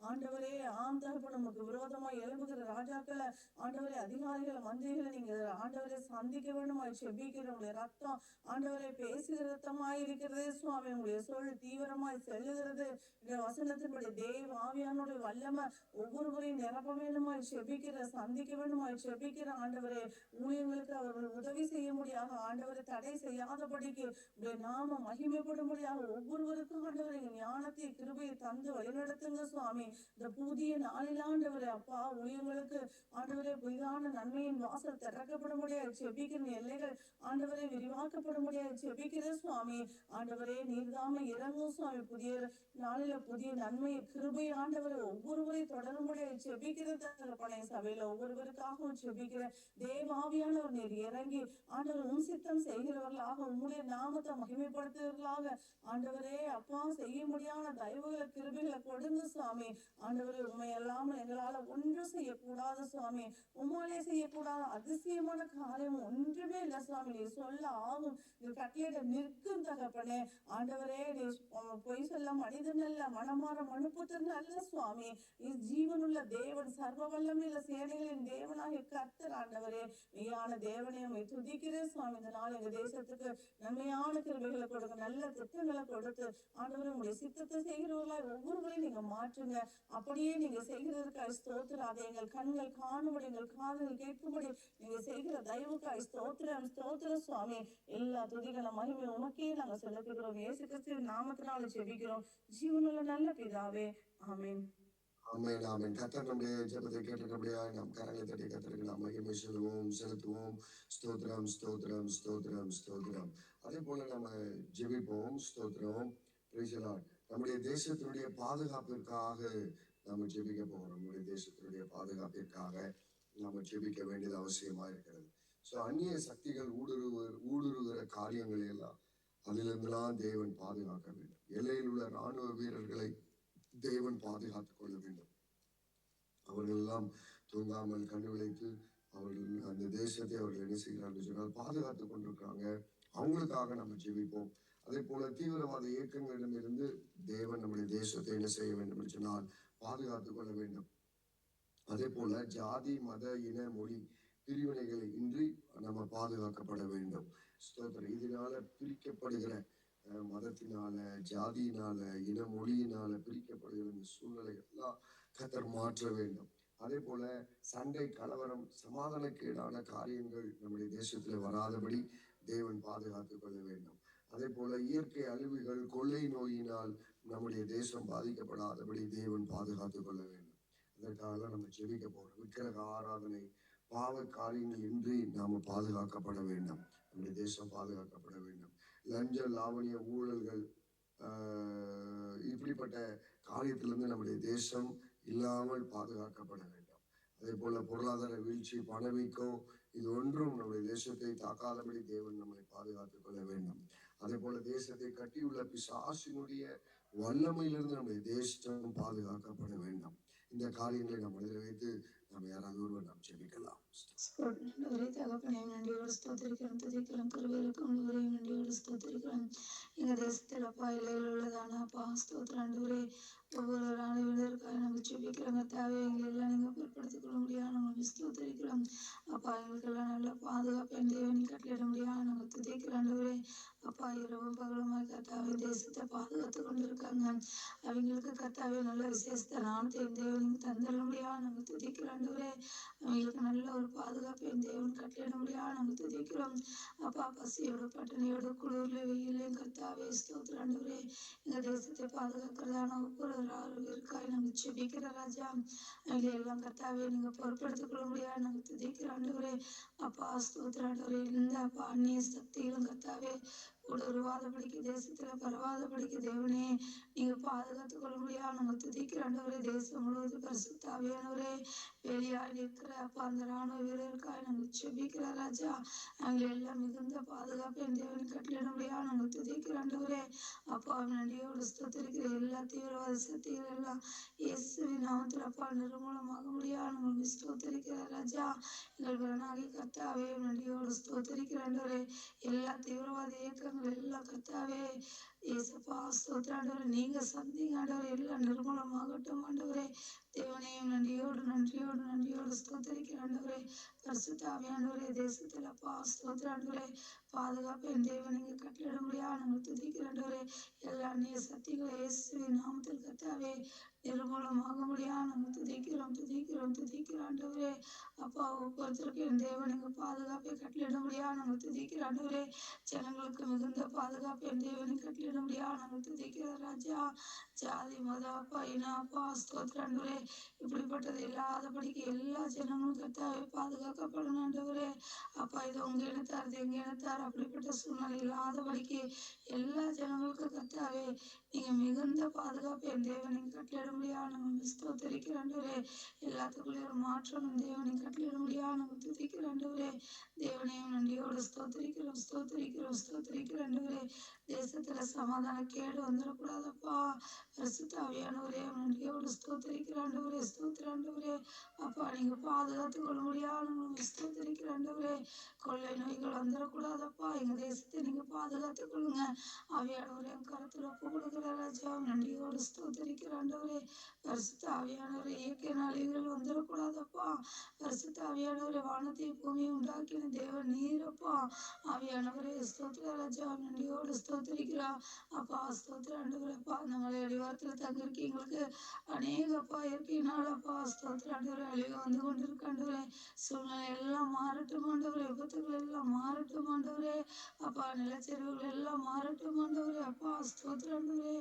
S3: ஆண்டவரே ஆம் தகப்பன் நமக்கு விரோதமாய் எழும்புகிற ராஜாக்களை ஆண்டவரே அதிகாரிகளை மந்திரிகளை நீங்க ஆண்டவரை சந்திக்க வேண்டுமா செபிக்கிற உங்களுடைய ரத்தம் ஆண்டவரை பேசுகிற ரத்தமாய் இருக்கிறதே சுவாமி. உங்களுடைய சொல் தீவிரமாய் செல்லுகிறது. இந்த வசனத்தின்படி தேவ ஆவியானுடைய வல்லமை ஒவ்வொருவரையும் நிரப்ப வேண்டுமாய் செபிக்கிற, சந்திக்க வேண்டுமாய் செபிக்கிற ஆண்டவரே. ஊழியர்களுக்கு அவர்கள் உதவி செய்ய முடியாத ஆண்டவரை தடை செய்யாதபடிக்கு உடைய நாம மகிமைப்படும்படியாக ஒவ்வொருவருக்கும் ஆண்டவரை ஞானத்தை கிருபையை தந்து வழிநடத்துங்க சுவாமி. இந்த புதிய நாளில் ஆண்டவரே அப்பா, ஊழியர்களுக்கு ஆண்டவரே புதிதான நன்மையின் வாசல் திறக்கப்பட முடியாது செபிக்கிற எல்லைகள் ஆண்டவரை விரிவாக்கப்பட முடியாது செபிக்கிற சுவாமி. ஆண்டவரே நீர்தாம இறங்கும் சுவாமி. புதிய நாளில புதிய நன்மை கிருபை ஆண்டவரை ஒவ்வொருவரை தொடரும்படியாக செபிக்கிற தகப்பனே. சபையில ஒவ்வொருவருக்காகவும் செபிக்கிற தேவாவியானவர் நீர் இறங்கி ஆண்டவர் உன் சித்தம் செய்கிறவர்களாக உம்முடைய நாமத்தை மகிமைப்படுத்துவர்களாக ஆண்டவரே அப்பா செய்ய முடியாத தயவுகளை கிருபைகளை கொடுங்க சுவாமி. ஆண்டவரே உண்மை அல்லாமல் எங்களால ஒன்றும் செய்யக்கூடாது சுவாமி. உம்மாலே செய்யக்கூடாத அதிசயமான காரியம் ஒன்றுமே இல்லை சுவாமி. நீ சொல்ல ஆகும், நீ கட்டளையிட நிற்கும் தகப்பனே. ஆண்டவரே நீ பொய் சொல்ல மனிதன் அல்ல, மனமாற மனுப்புத்தன் அல்ல சுவாமி. நீ ஜீவனுள்ள தேவன், சர்வ வல்லமையுள்ள சேனைகளின் தேவனாகிய கர்த்தர் ஆண்டவரே. மெய்யான தேவனை உம்மை துதிக்கிறேன் சுவாமி. இந்த நாள் எங்க தேசத்துக்கு நன்மையான கிருபைகளை கொடுங்க, நல்ல திட்டங்களை கொடுத்து ஆண்டவரே உங்களுடைய சித்தத்தை செய்கிறவர்களாய் ஒவ்வொருவரையும் நீங்க மாற்றுங்க. அப்படியே நீங்க செய்கிறதற்காய் ஸ்தோத்திரம். அதை எங்கள் கண்கள் காணும்படி, எங்கள் காதுகள் கேட்கும்படி நீங்க செய்கிற தயவுக்காய் ஸ்தோத்திரம் ஸ்தோத்திரம் சுவாமி. எல்லா துதிகள மகிமை உமக்கே நாங்க செலுத்துகிறோம். இயேசு கிறிஸ்துவின் நாமத்தினால ஜெபிக்கிறோம் ஜீவனுள்ள நல்ல பிதாவே, ஆமென்.
S1: ஆமென் ஆமென். கர்த்தர் நம்முடைய ஜெபத்தை கேட்டிருக்கபடியா நாம் கரங்களை தட்டி கர்த்தருக்கு நாம் மகிமை செலுத்துவோம். ஸ்தோத்திரம் ஸ்தோத்திரம் ஸ்தோத்திரம் ஸ்தோத்திரம். அதே போல நம்ம ஜெபிப்போம். ஸ்தோத்திரம். Praise the Lord. நம்முடைய தேசத்தினுடைய பாதுகாப்பிற்காக நாம ஜெபிக்க போகிறோம். நம்முடைய தேசத்தினுடைய பாதுகாப்பிற்காக நாம ஜெபிக்க வேண்டியது அவசியமா இருக்கிறது. அந்நிய சக்திகள் ஊடுருவுகிற காரியங்களை எல்லாம் அதிலிருந்தெல்லாம் தேவன் பாதுகாக்க வேண்டும். எல்லையில் உள்ள இராணுவ வீரர்களை தேவன் பாதுகாத்துக் கொள்ள வேண்டும். அவர்கள் எல்லாம் தூங்காமல் கண்ணு விளைத்து அவர்கள் அந்த தேசத்தை அவர்கள் என்ன செய்கிறார்கள் சொன்னால் பாதுகாத்துக் கொண்டிருக்கிறாங்க. அவங்களுக்காக நம்ம ஜெபிப்போம். அதே போல தீவிரவாத இயக்கங்களிடமிருந்து தேவன் நம்முடைய தேசத்தை என்ன செய்ய வேண்டும் என்று சொன்னால் பாதுகாத்துக் கொள்ள வேண்டும். அதே போல ஜாதி மத இன மொழி பிரிவினைகளை இன்றி நம்ம பாதுகாக்கப்பட வேண்டும். ஸ்தோத்திரம். இதனால பிரிக்கப்படுகிற மதத்தினால, ஜாதியினால, இன மொழியினால பிரிக்கப்படுகிற இந்த சூழ்நிலைகள் எல்லாம் கர்த்தர் மாற்ற வேண்டும். அதே போல சண்டை, கலவரம், சமாதானக்கேடான காரியங்கள் நம்முடைய தேசத்துல வராதபடி தேவன் பாதுகாத்துக் கொள்ள வேண்டும். அதே போல இயற்கை அழிவுகள், கொள்ளை நோயினால் நம்முடைய தேசம் பாதிக்கப்படாதபடி தேவன் பாதுகாத்துக் கொள்ள வேண்டும். அதற்காக நம்ம ஜெபிக்க போறோம். விக்கிரக ஆராதனை, பாவ காரியங்கள் இன்றி நாம பாதுகாக்கப்பட வேண்டும். நம்முடைய தேசம் பாதுகாக்கப்பட வேண்டும். லஞ்ச லாவணிய ஊழல்கள் இப்படிப்பட்ட காரியத்திலிருந்து நம்முடைய தேசம் இல்லாமல் பாதுகாக்கப்பட வேண்டும். அதே போல பொருளாதார வீழ்ச்சி, பணவீக்கம் இது ஒன்றும் நம்முடைய தேசத்தை தாக்காதபடி தேவன் நம்மை பாதுகாத்துக் கொள்ள வேண்டும். அதே போல தேசத்தை கட்டியுள்ள பிசாசினுடைய வல்லமையிலிருந்து நம்முடைய தேசம் பாதுகாக்கப்பட வேண்டும். இந்த காரியங்களை நாம் மனதில் வைத்து நம்ம யாராவது ஒருவர் நாம் ஜெபிக்கலாம்.
S4: தகப்பனே நன்றியோடு ஸ்தோத்திரிக்கிறோம், துதிக்கிறோம். கருவேலுக்கும் நன்றியோடு ஸ்தோத்திரிக்கிறோம். எங்க தேசத்தில் அப்பா எல்லையில் உள்ளதான அப்பா ஸ்தோத்திரம் ஆண்டவரே. ஒவ்வொரு ராணுவத்திற்காக நாங்கள் ஜெபிக்கிறோங்க. தேவைகளை எல்லாம் நீங்க பொருட்படுத்திக் கொள்ள முடியாது நாங்கள் ஸ்தோத்திரிக்கிறோம். அப்பா எங்களுக்கெல்லாம் நல்ல பாதுகாப்பு தேவனை கட்டளிட முடியாது நாங்கள் துதிக்கிறோம் ஆண்டவரே. அப்பா இரவும் பகலுமாய் கர்த்தாவே தேசத்தை பாதுகாத்து கொண்டிருக்காங்க. அவங்களுக்கு கர்த்தாவே நல்ல விசேஷத்தை நானத்தை தேவன் தந்துட முடியாது நாங்கள் துதிக்கிறோம் ஆண்டவரே. அவங்களுக்கு நல்ல ஒரு பாதுகாப்பு தேவன் கட்டளிட முடியாது நாங்கள் துதிக்கிறோம். அப்பா பசியோடு பட்டினியோடு குளிர்ல வெயிலையும் கர்த்தாவே ஸ்தோத்திரம் ஆண்டவரே. எங்க தேசத்தை பாதுகாக்கிறதான ஒவ்வொரு இருக்காய் நாங்கள் ஜெபிக்கிற ராஜா. அவங்களை எல்லாம் கர்த்தாவே நீங்க பொறுப்படுத்திக் கொள்ள முடியாது நாங்கள் துதிக்கிறோம் ஆண்டவரே. அப்பா ஸ்தோத்திரம் ஆண்டவரே. இந்த அப்பா அந்நிய சக்திகளும் கர்த்தாவே ஊடுருவாதபடிக்கு தேசத்துல பரவாதபடிக்கு தேவனே நீங்க பாதுகாத்துக் கொள்ள முடியாது நாங்கள் துதிக்கிற ஆண்டவரே. தேசம் முழுவதும் பரிசுத்த ஆவியானவரே வெளியாய் நிற்கிற அப்பா அந்த ராணுவ வீரருக்காய் நாங்கள் ஜெபிக்கிற ராஜா. அவங்களை எல்லாம் மிகுந்த பாதுகாப்பு தேவன் கட்டளிட முடியாது நாங்கள் துதிக்கிற ஆண்டவரே. அப்பா நன்றியோடு ஸ்தோத்திரிக்கிற எல்லா தீவிரவாத சக்திகள் எல்லாம் இயேசுவின் நாமத்தில் அப்பா நிர்மூலமாக முடியாது நாங்கள் ஸ்தோத்திரிக்கிற ராஜா. எங்கள் பிறனாகி கர்த்தாவே நன்றியோடு ஸ்தோத்திரிக்கிற ஆண்டவரே. எல்லா தீவிரவாத இயக்கங்கள் எல்லாம் கர்த்தாவே ஏசப்பா ஸ்தோத்திரம் ஆண்டவரே, நீங்க சந்திங்க ஆண்டவரே, எல்லாம் நிர்மூலமாகட்டும் ஆண்டவரே. தேவனையும் நன்றியோடு நன்றியோடு நன்றியோடு ஸ்தோத்தரிக்கிற ஆண்டவரே. பரிசுத்த ஆவியானவரே, தேசத்துல அப்பா ஸ்தோத்திரம் ஆண்டவரே, பாதுகாப்பு என் தேவன் நீங்க கட்டளிட முடியாது நாங்கள் துதிக்கிற ஆண்டவரே. எல்லா அந்நிய சக்திகளை இயேசுவின் நாமத்தில் கத்தாவே நிர்மூலமாக முடியாது நாங்கள் துதிக்கிறோம் துதிக்கிறோம் துதிக்கிற ஆண்டவரே. அப்பா ஒவ்வொருத்தருக்கும் என் தேவன் நீங்க பாதுகாப்பை கட்டளிட முடியாது நாங்கள் துதிக்கிற ஆண்டவரே. ஜனங்களுக்கு மிகுந்த பாதுகாப்பு என் தேவனை கட்டளிட முடியாது நாங்கள் துதிக்கிற ராஜா. ஜாதி மத அப்பா இன அப்பா ஸ்தோத்திர ஆண்டவரே, இப்படிப்பட்டது இல்லாதபடிக்கு எல்லா ஜனங்களும் கத்தாவே பாதுகாக்கப்படணும் ஆண்டவரே. அப்பா இது உங்க இனத்தார் இது எங்க இனத்தார் அப்படிப்பட்ட சூழ்நிலை இல்லாதபடிக்கு எல்லா ஜனங்களுக்கும் கத்தாவே நீங்க மிகுந்த பாதுகாப்பு என் தேவனை கட்டளிட முடியாது நாங்கள் ஸ்தோத்தரிக்கிற ஆண்டவரே. எல்லாத்துக்குள்ளே ஒரு மாற்றம் என் தேவனை கட்டளிட முடியாது நாங்கள் துதிக்கிற ஆண்டவரே. தேவனையும் நன்றியோடு ஸ்தோத்தரிக்கிறோம் ஸ்தோத்தரிக்கிறோம் ஸ்தோத்தரிக்கிற ஆண்டவரே. தேசத்துல சமாதான கேடு வந்துடக்கூடாதப்பா. பரிசுத்த ஆவியானவரே நன்றியோடு ஸ்தோத்தரிக்கிற ஆண்டவரே ஸ்தோத்திர ஆண்டவரே. அப்பா நீங்க பாதுகாத்து கொள்ள முடியாது ஸ்தோத்தரிக்கிற ஆண்டவரே. கொள்ளை நோய்கள் வந்துடக்கூடாதப்பா. எங்க தேசத்தை நீங்க பாதுகாத்து கொள்ளுங்க ஆவியானவரே. கருத்துல ஒப்பு கொடுக்கிற ராஜா நன்றியோடு ஸ்தோத்தரிக்கிற ஆண்டவரே. பரிசுத்த ஆவியானவரே இயற்கை அழிவுகள் வந்துடக்கூடாதப்பா. பரிசுத்த ஆவியானவரே வானத்தை பூமியை உண்டாக்கின தேவன் நீரப்பா. ஆவியானவரே ஸ்தோத்திர ராஜா நன்றியோடு ஸ்தோத்தரிக்கிறா அப்பா ஸ்தோத்திர ஆண்டவரே. அப்பா அந்த மலை அடிவாரத்தில் தங்கிருக்கீங்களுக்கு அநேகப்பா இயற்கையினாலப்பா ஸ்தோத்திர ஆண்டவரே அழிவு வந்து கொண்டிருக்க ஆண்டவரே. சூழ்நிலை எல்லாம் மாறட்டும் ஆண்டவரே. விபத்துகள் எல்லாம் மாறட்டும் ஆண்டவரே. அப்பா நிலச்சரிவுகள் எல்லாம் மாறட்டும் ஆண்டவரே. அப்பா ஸ்தோத்திர ஆண்டவரே.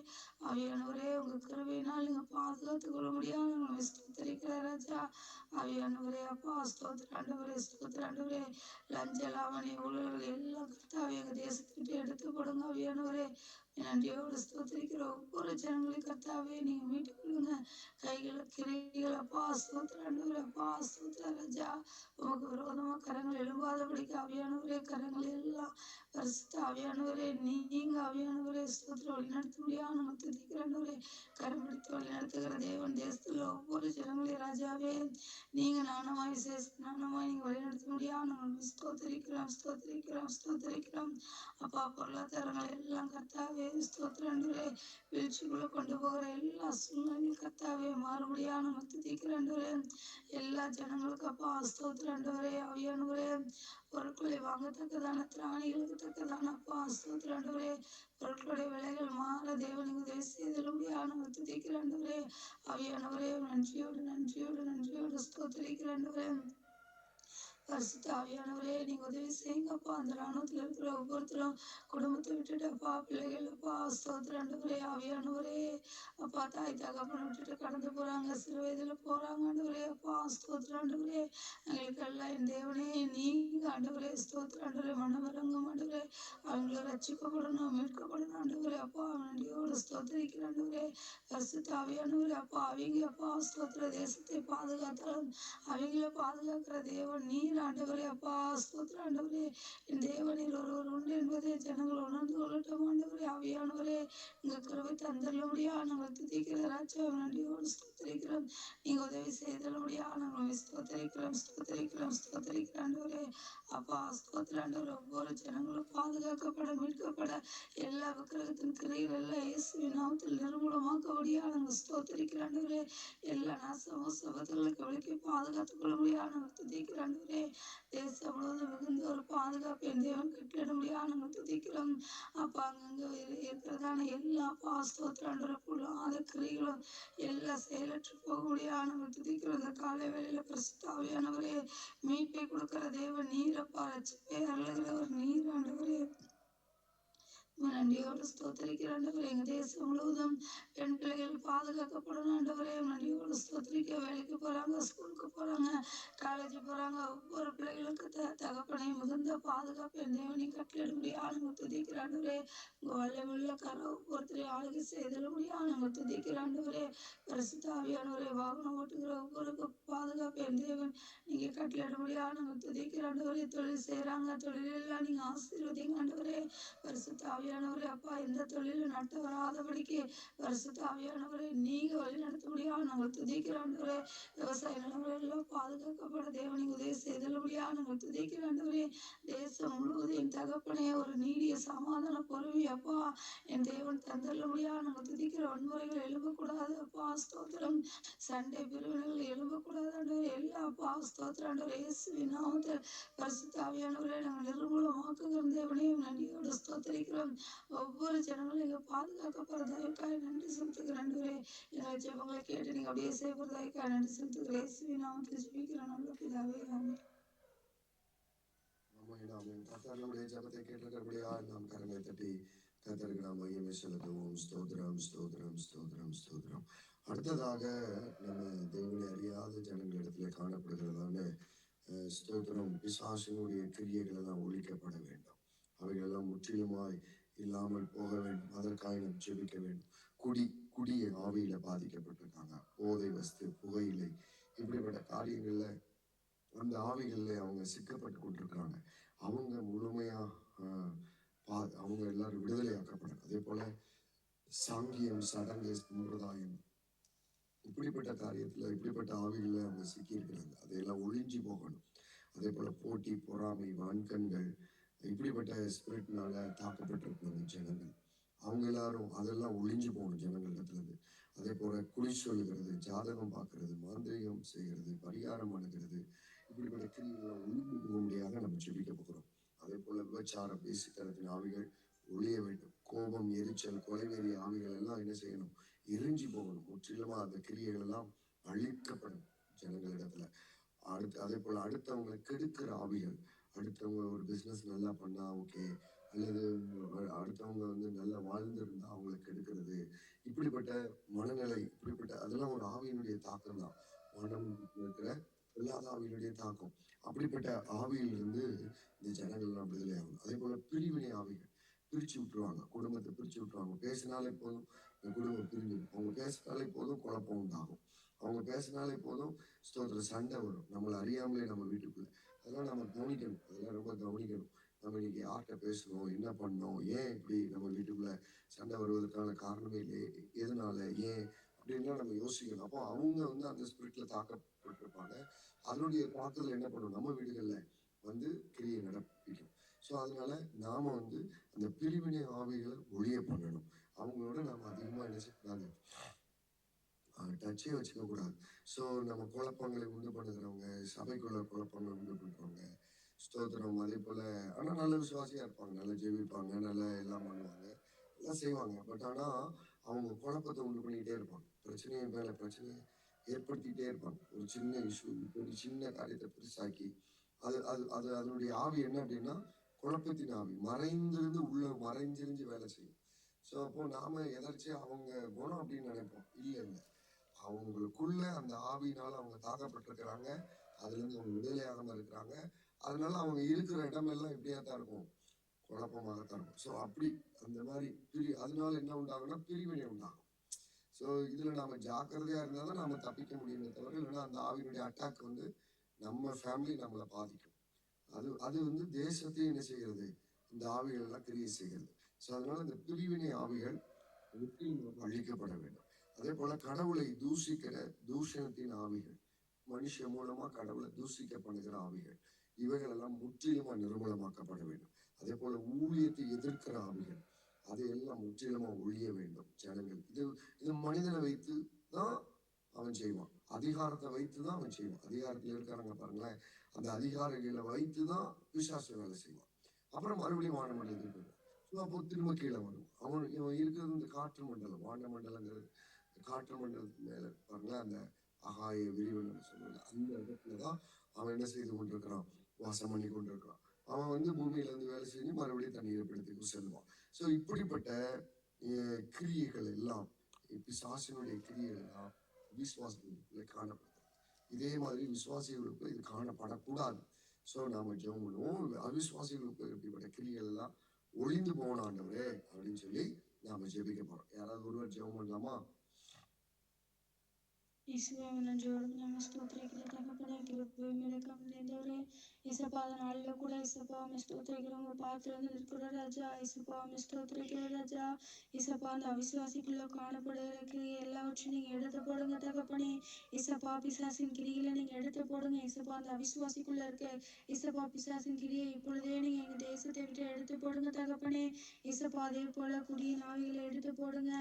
S4: ஆவியானவரே உங்க கிருபையினால் நீங்க பாதுகாத்து கொள்ள முடியாது ஸ்தோத்தரிக்கிற ராஜா. ஆவியானவரே அப்பா ஸ்தோத்திர ஆண்டவரே ஸ்தோத்திர ஆண்டவரே. லஞ்ச லாவணி ஊழல்கள் எல்லாம் கர்த்தாவே எங்க தேசத்துக்கிட்ட எடுத்து போடுங்க ஆவியானவரே. நன்றியோடு ஸ்தோத்திரிக்கிற ஒவ்வொரு ஜனங்களையும் கர்த்தாவே நீங்க மீட்டுக் கொள்ளுங்க. கைகளை கிரைகளை அப்பா ஸ்தோத்திர ஆண்டவரே. அப்பா ஸ்தோத்திர ராஜா. உமக்கு விரோதமா கரங்கள் எழும்பாதபடிக்கு ஆவியானவரே கரங்கள் எல்லாம் பரிசுத்த ஆவியானவரே நீங்க ஆவியானவரே ஸ்தோத்திர வழி நடத்த முடியாது நம்ம துதிக்கிற ஆண்டவரே. கரம் பிடித்து வழி நடத்துகிற தேவன் தேசத்துல ஒவ்வொரு ஜனங்களையும் ராஜாவே நீங்க நாணமாய் நாணமாய் நீங்க வழி நடத்த முடியாது நம்ம ஸ்தோத்திரிக்கிறோம் ஸ்தோத்திரிக்கிறோம் ஸ்தோத்திரிக்கிறோம். அப்பா பொருளாதாரங்கள் எல்லாம் கர்த்தாவே ஸ்தோத்திர ஆண்டவரே. வீழ்ச்சிக்குள்ள கொண்டு போகிற எல்லா சூழ்நிலையும் கர்த்தாவே மாறுபடியாக நம்ம துதிக்கிற ஆண்டவரே. எல்லா ஜனங்களுக்கும் அப்பா ஸ்தோத்திர ஆண்டவரே. ஆவியானவரே பொருட்களை வாங்கத்தக்கதான திராணிகளுக்கு தக்கதான அப்பா ஸ்தோத்திர ஆண்டவரே. பொருட்களுடைய விலைகள் மாற தேவனுக்கு உதவி செய்தல முடியாது நம்ம துதிக்கிற ஆண்டவரே. ஆவியானவரே நன்றியோடு நன்றியோடு நன்றியோடு ஸ்தோத்திரிக்கிற ஆண்டவரே. பரிசுத்த ஆவியானவரே நீங்க உதவி செய்யுங்கப்பா. அந்த ராணுவத்துல இருக்கிற ஒவ்வொருத்தரும் குடும்பத்தை விட்டுட்டப்பா பிள்ளைகள் அப்பா ஸ்தோத்திர ஆண்டவரே. ஆவியானவரே அப்பா தாய் தகப்பனை விட்டுட்டு கடந்து போறாங்க சிறு வயதுல போறாங்க ஆண்டவரே. அப்பா ஸ்தோத்திர ஆண்டவரே. எங்களுக்கு எல்லாம் என் தேவனே நீங்க ஆண்டவரே ஸ்தோத்திர ஆண்டவரே. மனமிறங்கும் ஆண்டவரே. அவங்களை ரட்சிக்கப்படணும் மீட்கப்படணும் ஆண்டவரே. அப்பா நன்றியோடு ஸ்தோத்திரிக்கிற ஆண்டவரே. பரிசுத்த ஆவியானவரே அப்பா அவங்க அப்பா ஸ்தோத்திர தேசத்தை பாதுகாத்தாலும் அவங்கள பாதுகாக்கிற தேவன் நீர் ஆண்டவரே. அப்பா ஸ்தோத்திர ஆண்டவரே. என் தேவனில் ஒருவர் உண்டு என்பதை ஜனங்கள் உணர்ந்து கொள்ளட்டும் ஆண்டவரே. ஆவியானவரே இங்க கிருபை தந்தள்ள முடியாது நாங்கள் துதிக்கிற ராஜா நன்றியோடு ஸ்தோத்திரிக்கிறோம். நீங்க உதவி செய்தள்ள முடியாது நாங்கள் ஸ்தோத்திரிக்கிறோம் ஸ்தோத்திரிக்கிறோம் ஸ்தோத்திரிக்கிற ஆண்டவரே. அப்பா ஸ்தோத்திர ஆண்டவரே. ஒவ்வொரு ஜனங்களும் பாதுகாக்கப்பட மீட்கப்பட எல்லா விக்கிரகத்தின் கிரைகள் எல்லாம் இயேசுவின் நாமத்தில் நிர்மூலமாக்க முடியாது நாங்கள் ஸ்தோத்திரிக்கிற ஆண்டவரே. எல்லா நாசமும் சபத்துகளுக்கு விளக்கி பாதுகாத்துக் கொள்ள முடியாது நாங்கள் துதிக்கிற ஆண்டவரே. தேசம் முழுவதும் மிகுந்த ஒரு பாதுகாப்பு என் தேவன் கட்டளிட முடியாது நாங்கள் துதிக்கிறோம். அப்பா அங்கங்க இருக்கிறதான எல்லா ஸ்தோத்திர ஆண்டவரே. பொல்லாத கிரைகளும் எல்லாம் செயலற்று போக முடியாது நாங்கள் துதிக்கிறோம். இந்த காலை வேளையில பரிசுத்த ஆவியானவரே மீட்பை கொடுக்கிற தேவன் நீரப்பா. ரட்சிப்பை அருளுகிறவர் நீர் ஆண்டவரே. நன்றியோடு ஸ்தோத்திரிக்கிற ஆண்டவரே. எங்க தேசம் முழுவதும் பெண் பிள்ளைகள் பாதுகாக்கப்படணும் ஆண்டவரே. நன்றியோடு ஸ்தோத்திரிக்க வேலைக்கு போறாங்க ஸ்கூலுக்கு போறாங்க காலேஜ் போறாங்க ஒவ்வொரு பிள்ளைகளுக்கு தகப்பனை மிகுந்த பாதுகாப்பு என் தேவனை கட்டளிட முடியாது துதிக்கிற ஆண்டவரே. உங்க வல்லமுள்ள கரை ஒவ்வொருத்தரையும் ஆளுகை செய்தல முடியாது துதிக்கிற ஆண்டவரே. பரிசுத்த ஆவியானவரே வாகனம் ஓட்டுகிற ஒவ்வொருக்கு பாதுகாப்பு என் தேவன் நீங்க கட்டளிட முடியாது துதிக்கிற ஆண்டவரே. தொழில் செய்யறாங்க தொழிலெல்லாம் நீங்க ஆசீர்வதிங்க ஆண்டவரே. பரிசுத்த ஆவியானவரே அப்பா எந்த தொழிலும் நட்டு வராதபடிக்கு பரிசுத்த ஆவியானவரே நீங்க வழி நடத்த முடியாது நாங்கள் துதிக்கிறோம் ஆண்டவரே. விவசாய நிலங்கள் எல்லாம் பாதுகாக்கப்பட தேவனை உதவி செய்தபடியா நாங்கள் துதிக்கிறோம் ஆண்டவரே. தேசம் முழுவதும் என் தகப்பனே ஒரு நீடிய சமாதான பொறுமை அப்பா என் தேவன் தந்தள்ளபடியா நாங்கள் துதிக்கிற வன்முறைகள் எழும்பக்கூடாது அப்பா ஸ்தோத்திரம். சண்டை பிரிவினைகள் எழும்பக்கூடாது ஆண்டவரே. எல்லா அப்பா ஸ்தோத்திரம் ஆண்டவரே. இயேசுவின் நாமத்தில் பரிசுத்த ஆவியானவரே நாங்கள் நிர்மூலமாக்குகிற தேவனே நன்றியோடு ஸ்தோத்திரிக்கிறோம். ஒவ்வொரு ஜனங்களும் எங்க பாதுகாக்கப்படுற தயவுக்காக நன்றி செலுத்துகிறேன் ஆண்டவரே. எங்கள் ஜெபங்களை கேட்டு நீங்க அப்படியே செய்வதற்காக நன்றி செலுத்துகிறேன். இயேசுவின் நாமத்தில் ஜெபிக்கிற நல்ல பிதாவே ஆமென்.
S1: கர்த்தர் நம்முடைய ஜெபத்தை கேட்டிருக்கிறபடியா நாம் கரங்களை தட்டி கர்த்தருக்கு நாம் மகிமை செலுத்துவோம். ஸ்தோத்திரம் ஸ்தோத்திரம் ஸ்தோத்திரம் ஸ்தோத்திரம். அடுத்ததாக நம்ம தேவனை அறியாத ஜனங்களிடத்துல காணப்படுகிறதான ஸ்தோத்திரம் பிசாசினுடைய கிரியைகள் எல்லாம் ஒழிக்கப்பட வேண்டும். அவைகள் எல்லாம் முற்றிலுமாய் இல்லாமல் போக வேண்டும். அதற்காக நாம் ஜெபிக்க வேண்டும். குடிய ஆவியில பாதிக்கப்பட்டிருக்காங்க. போதை வஸ்து, புகையிலை, இப்படிப்பட்ட காரியங்கள்ல அந்த ஆவிகள்ல அவங்க சிக்கப்பட்டு கொண்டிருக்கிறாங்க. அவங்க முழுமையா அவங்க எல்லாரும் விடுதலையாக்கப்படும். அதே போல சாங்கியம், சடங்கு, சம்பிரதாயம், இப்படிப்பட்ட காரியத்துல இப்படிப்பட்ட ஆவிகள்ல அவங்க சிக்கி இருக்கிறாங்க. அதையெல்லாம் ஒழிஞ்சு போகணும். அதே போல போட்டி, பொறாமை, வான்கண்கள், இப்படிப்பட்ட ஸ்பிரிட்னால தாக்கப்பட்டிருக்கிறாங்க ஜனங்கள். அவங்க எல்லாரும் அதெல்லாம் ஒழிஞ்சு போகணும் ஜனங்களிடத்துல இருந்து. அதே போல குறி சொல்லுகிறது, ஜாதகம் பார்க்கறது, மாந்திரிகம் செய்கிறது, பரிகாரம் அணுகிறது, இப்படிப்பட்ட கிரியைகளை ஒழிஞ்சு போகும்படியாக நம்ம ஜெபிக்க போகிறோம். அதே போல விபச்சாரம், பேசித்தனத்தின் ஆவிகள் ஒழிய வேண்டும். கோபம், எரிச்சல், கொலைவெறி ஆவிகள் எல்லாம் என்ன செய்யணும்? எரிஞ்சு போகணும். முற்றிலுமா அந்த கிரியைகள் எல்லாம் அழிக்கப்படும் ஜனங்களிடத்துல. அதே போல அடுத்தவங்களை கெடுக்கிற ஆவிகள், அடுத்தவங்க ஒரு பிசினஸ் நல்லா பண்ணா ஓகே, அல்லது அடுத்தவங்க நல்லா வாழ்ந்திருந்தா அவங்களை கெடுக்கிறது, இப்படிப்பட்ட மனநிலை, இப்படிப்பட்ட அதெல்லாம் ஒரு ஆவியினுடைய தாக்கம் தான். மனம் இருக்கிற இல்லாத ஆவியினுடைய தாக்கம். அப்படிப்பட்ட ஆவியிலிருந்து இந்த ஜனங்கள்லாம் விடுதலை ஆகணும். அதே போல பிரிவினை ஆவிகள் பிரிச்சு விட்டுருவாங்க, குடும்பத்தை பிரிச்சு விட்டுருவாங்க. பேசினாலே போதும் குடும்பம் பிரிஞ்சு, அவங்க பேசினாலே போதும் குழப்பம் உண்டாகும். அவங்க பேசினாலே போதும் ஸ்தோத்திர சண்டை வரும், நம்மளை அறியாமலே நம்ம வீட்டுக்குள்ள. அதெல்லாம் நம்ம கவனிக்கணும், அதெல்லாம் ரொம்ப கவனிக்கணும். நம்ம இன்னைக்கு யார்கிட்ட பேசணும், என்ன பண்ணோம், ஏன் இப்படி நம்ம வீட்டுக்குள்ள சண்டை வருவதற்கான காரணமே இல்லை, எதனால, ஏன் அப்படின்லாம் நம்ம யோசிக்கணும். அப்போ அவங்க அந்த ஸ்பிரிட்ல தாக்கப்பட்டிருப்பாங்க. அதனுடைய தாக்குதல் என்ன பண்ணும், நம்ம வீடுகள்ல கிரியை நடப்பிக்கும். ஸோ அதனால நாம அந்த பிரிவினை ஆவிகளை ஒழிய பண்ணணும். அவங்களோட நாம அதிகமா என்ன செய்யக்கூடாது, டச்சே வச்சுக்க கூடாது. ஸோ நம்ம குழப்பங்களை உண்டு பண்ணுகிறவங்க, சபைக்குள்ள குழப்பங்களை உண்டு பண்றவங்க, ஸ்தோத்திரம். அதே போல ஆனா நல்ல விசுவாசியா இருப்பாங்க, நல்லா ஜெபிப்பாங்க, நல்லா எல்லாம் பண்ணுவாங்க, எல்லாம் செய்வாங்க. பட் ஆனா அவங்க குழப்பத்தை உண்டு பண்ணிக்கிட்டே இருப்பாங்க, பிரச்சனையை மேல பிரச்சனையை ஏற்படுத்திக்கிட்டே இருப்பாங்க. ஒரு சின்ன இஷ்யூ, ஒரு சின்ன காரியத்தை பெருசாக்கி அதனுடைய ஆவி என்ன அப்படின்னா குழப்பத்தின் ஆவி, மறைந்திருந்து உள்ள மறைஞ்சிருந்து வேலை செய்யும். ஸோ அப்போ நாம எதர்ச்சியா அவங்க குணம் அப்படின்னு நினைப்போம். இல்லை, அவங்களுக்குள்ள அந்த ஆவியினால அவங்க தாக்கப்பட்டிருக்கிறாங்க, அதுல இருந்து அவங்க விடுதலையாகாம இருக்கிறாங்க. அதனால அவங்க இருக்கிற இடமெல்லாம் எப்படியாத்தான் இருக்கும், குழப்பமாகத்தான் இருக்கும். ஸோ அப்படி அந்த மாதிரி அதனால என்ன உண்டாகும்னா பிரிவினை உண்டாகும். ஸோ இதுல நாம ஜாக்கிரதையா இருந்தாதான் நாம தப்பிக்க முடியுமே தவிர, இல்லைன்னா அந்த ஆவியினுடைய அட்டாக் நம்ம ஃபேமிலி நம்மளை பாதிக்கும். அது தேசத்தையும் என்ன செய்கிறது, இந்த ஆவிகள் எல்லாம் கிரியை செய்கிறது. ஸோ அதனால இந்த பிரிவினை ஆவிகள் அழிக்கப்பட வேண்டும். அதே போல கடவுளை தூஷிக்கிற தூஷணத்தின் ஆவிகள், மனுஷ மூலமா கடவுளை தூஷிக்க பண்ணுகிற ஆவிகள், இவைகள் எல்லாம் முற்றிலுமா நிர்மூலமாக்கப்பட வேண்டும். அதே போல ஊழியத்தை எதிர்க்கிற ஆவிகள், அதையெல்லாம் முற்றிலுமா ஒழிய வேண்டும். ஜனங்கள் இது மனிதனை வைத்து தான் அவன் செய்வான், அதிகாரத்தை வைத்துதான் அவன் செய்வான். அதிகாரத்துல இருக்கிறாங்க பாருங்களேன், அந்த அதிகாரிகளை வைத்துதான் பிசாசு வேலை செய்வான். அப்புறம் மறுபடியும் வானமண்டலத்துக்கு போயிடுவான். அப்போ திரும்ப கீழே வரும். இவன் இருக்கிறது இந்த காற்று மண்டலம். வானமண்டலங்கிறது காற்று மண்டலத்துக்கு மேல பாருங்களேன், அந்த அகாய விரிவண்டல் சொல்லுவாங்க, அந்த இடத்துலதான் அவன் என்ன செய்து கொண்டிருக்கிறான், வாசம் பண்ணி கொண்டிருக்கிறான். அவன் பூமியில வேலை செஞ்சு மறுபடியும் தண்ணீர் இருப்பிடத்துக்கு செல்வான். ஸோ இப்படிப்பட்ட கிரியைகள் எல்லாம், பிசாசினுடைய கிரியைகள் எல்லாம் விசுவாசிகளுக்குள்ள காணப்படுது. இதே மாதிரி விசுவாசிகளுக்குள்ள இது காணப்படக்கூடாது. ஸோ நாம ஜெபம் பண்ணுவோம், அவிசுவாசிகளுக்குள்ள இப்படிப்பட்ட கிரியைகள் எல்லாம் ஒளிந்து போன ஆண்டவரே அப்படின்னு சொல்லி நாம ஜெபிக்க போறோம். யாராவது ஒருவர் ஜெபம் பண்ணலாமா?
S4: இயேசுவே நன்றியோடு நாங்கள் ஸ்தோத்திரிக்கிற தகப்பனே கிருபையும் இரக்கம் நிறைந்தவரே இசப்பா அந்த நாளில் கூட இசப்பா ஸ்தோத்திரிக்கிறவங்க பார்த்து இருக்கிற ராஜா இசப்பா ஸ்தோத்திரிக்கிற ராஜா இசப்பா அந்த அவிசுவாசிக்குள்ள காணப்படுகிற கிரியை எல்லாவற்றையும் நீங்க எடுத்து போடுங்க தகப்பனே இசப்பா பிசாசின் கிரிகளை நீங்க எடுத்து போடுங்க இசப்பா அந்த அவிசுவாசிக்குள்ள இருக்க இசப்பா பிசாசின் கிரியை இப்பொழுதே நீங்க எங்க தேசத்தை விட்டு எடுத்து போடுங்க தகப்பனே இசப்பா அதே போல குடிய நாவிகளை எடுத்து போடுங்க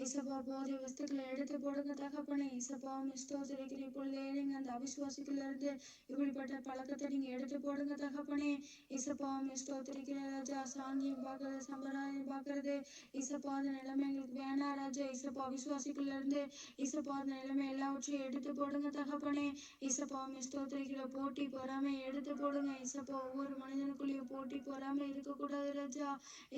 S4: இசப்பா போதை வஸ்துக்களை எடுத்து போடுங்க தகப்பனே இசப்பா ஸ்தோத்திரிக்கிற இப்பொழுதே நீங்க அந்த அவிசுவாசிக்குள்ள இருந்து இப்படிப்பட்ட பழக்கத்தை நீங்க எடுத்து போடுங்க தகப்பனே இசப்பா ஸ்தோத்திரிக்கிற ராஜா சாங்கியம் பார்க்கறது சம்பிரதாயம் பார்க்கறது இசப்பா அந்த நிலைமை எங்களுக்கு வேணாம் ராஜா இசப்பா விசுவாசிக்குள்ள இருந்து இசப்பா அந்த நிலைமை எல்லாவற்றையும் எடுத்து போடுங்க தகப்பனே இசப்பா ஸ்தோத்திரிக்கிற போட்டி பொறாமை எடுத்து போடுங்க இசப்பா ஒவ்வொரு மனிதனுக்குள்ளேயும் போட்டி பொறாமை இருக்கக்கூடாது ராஜா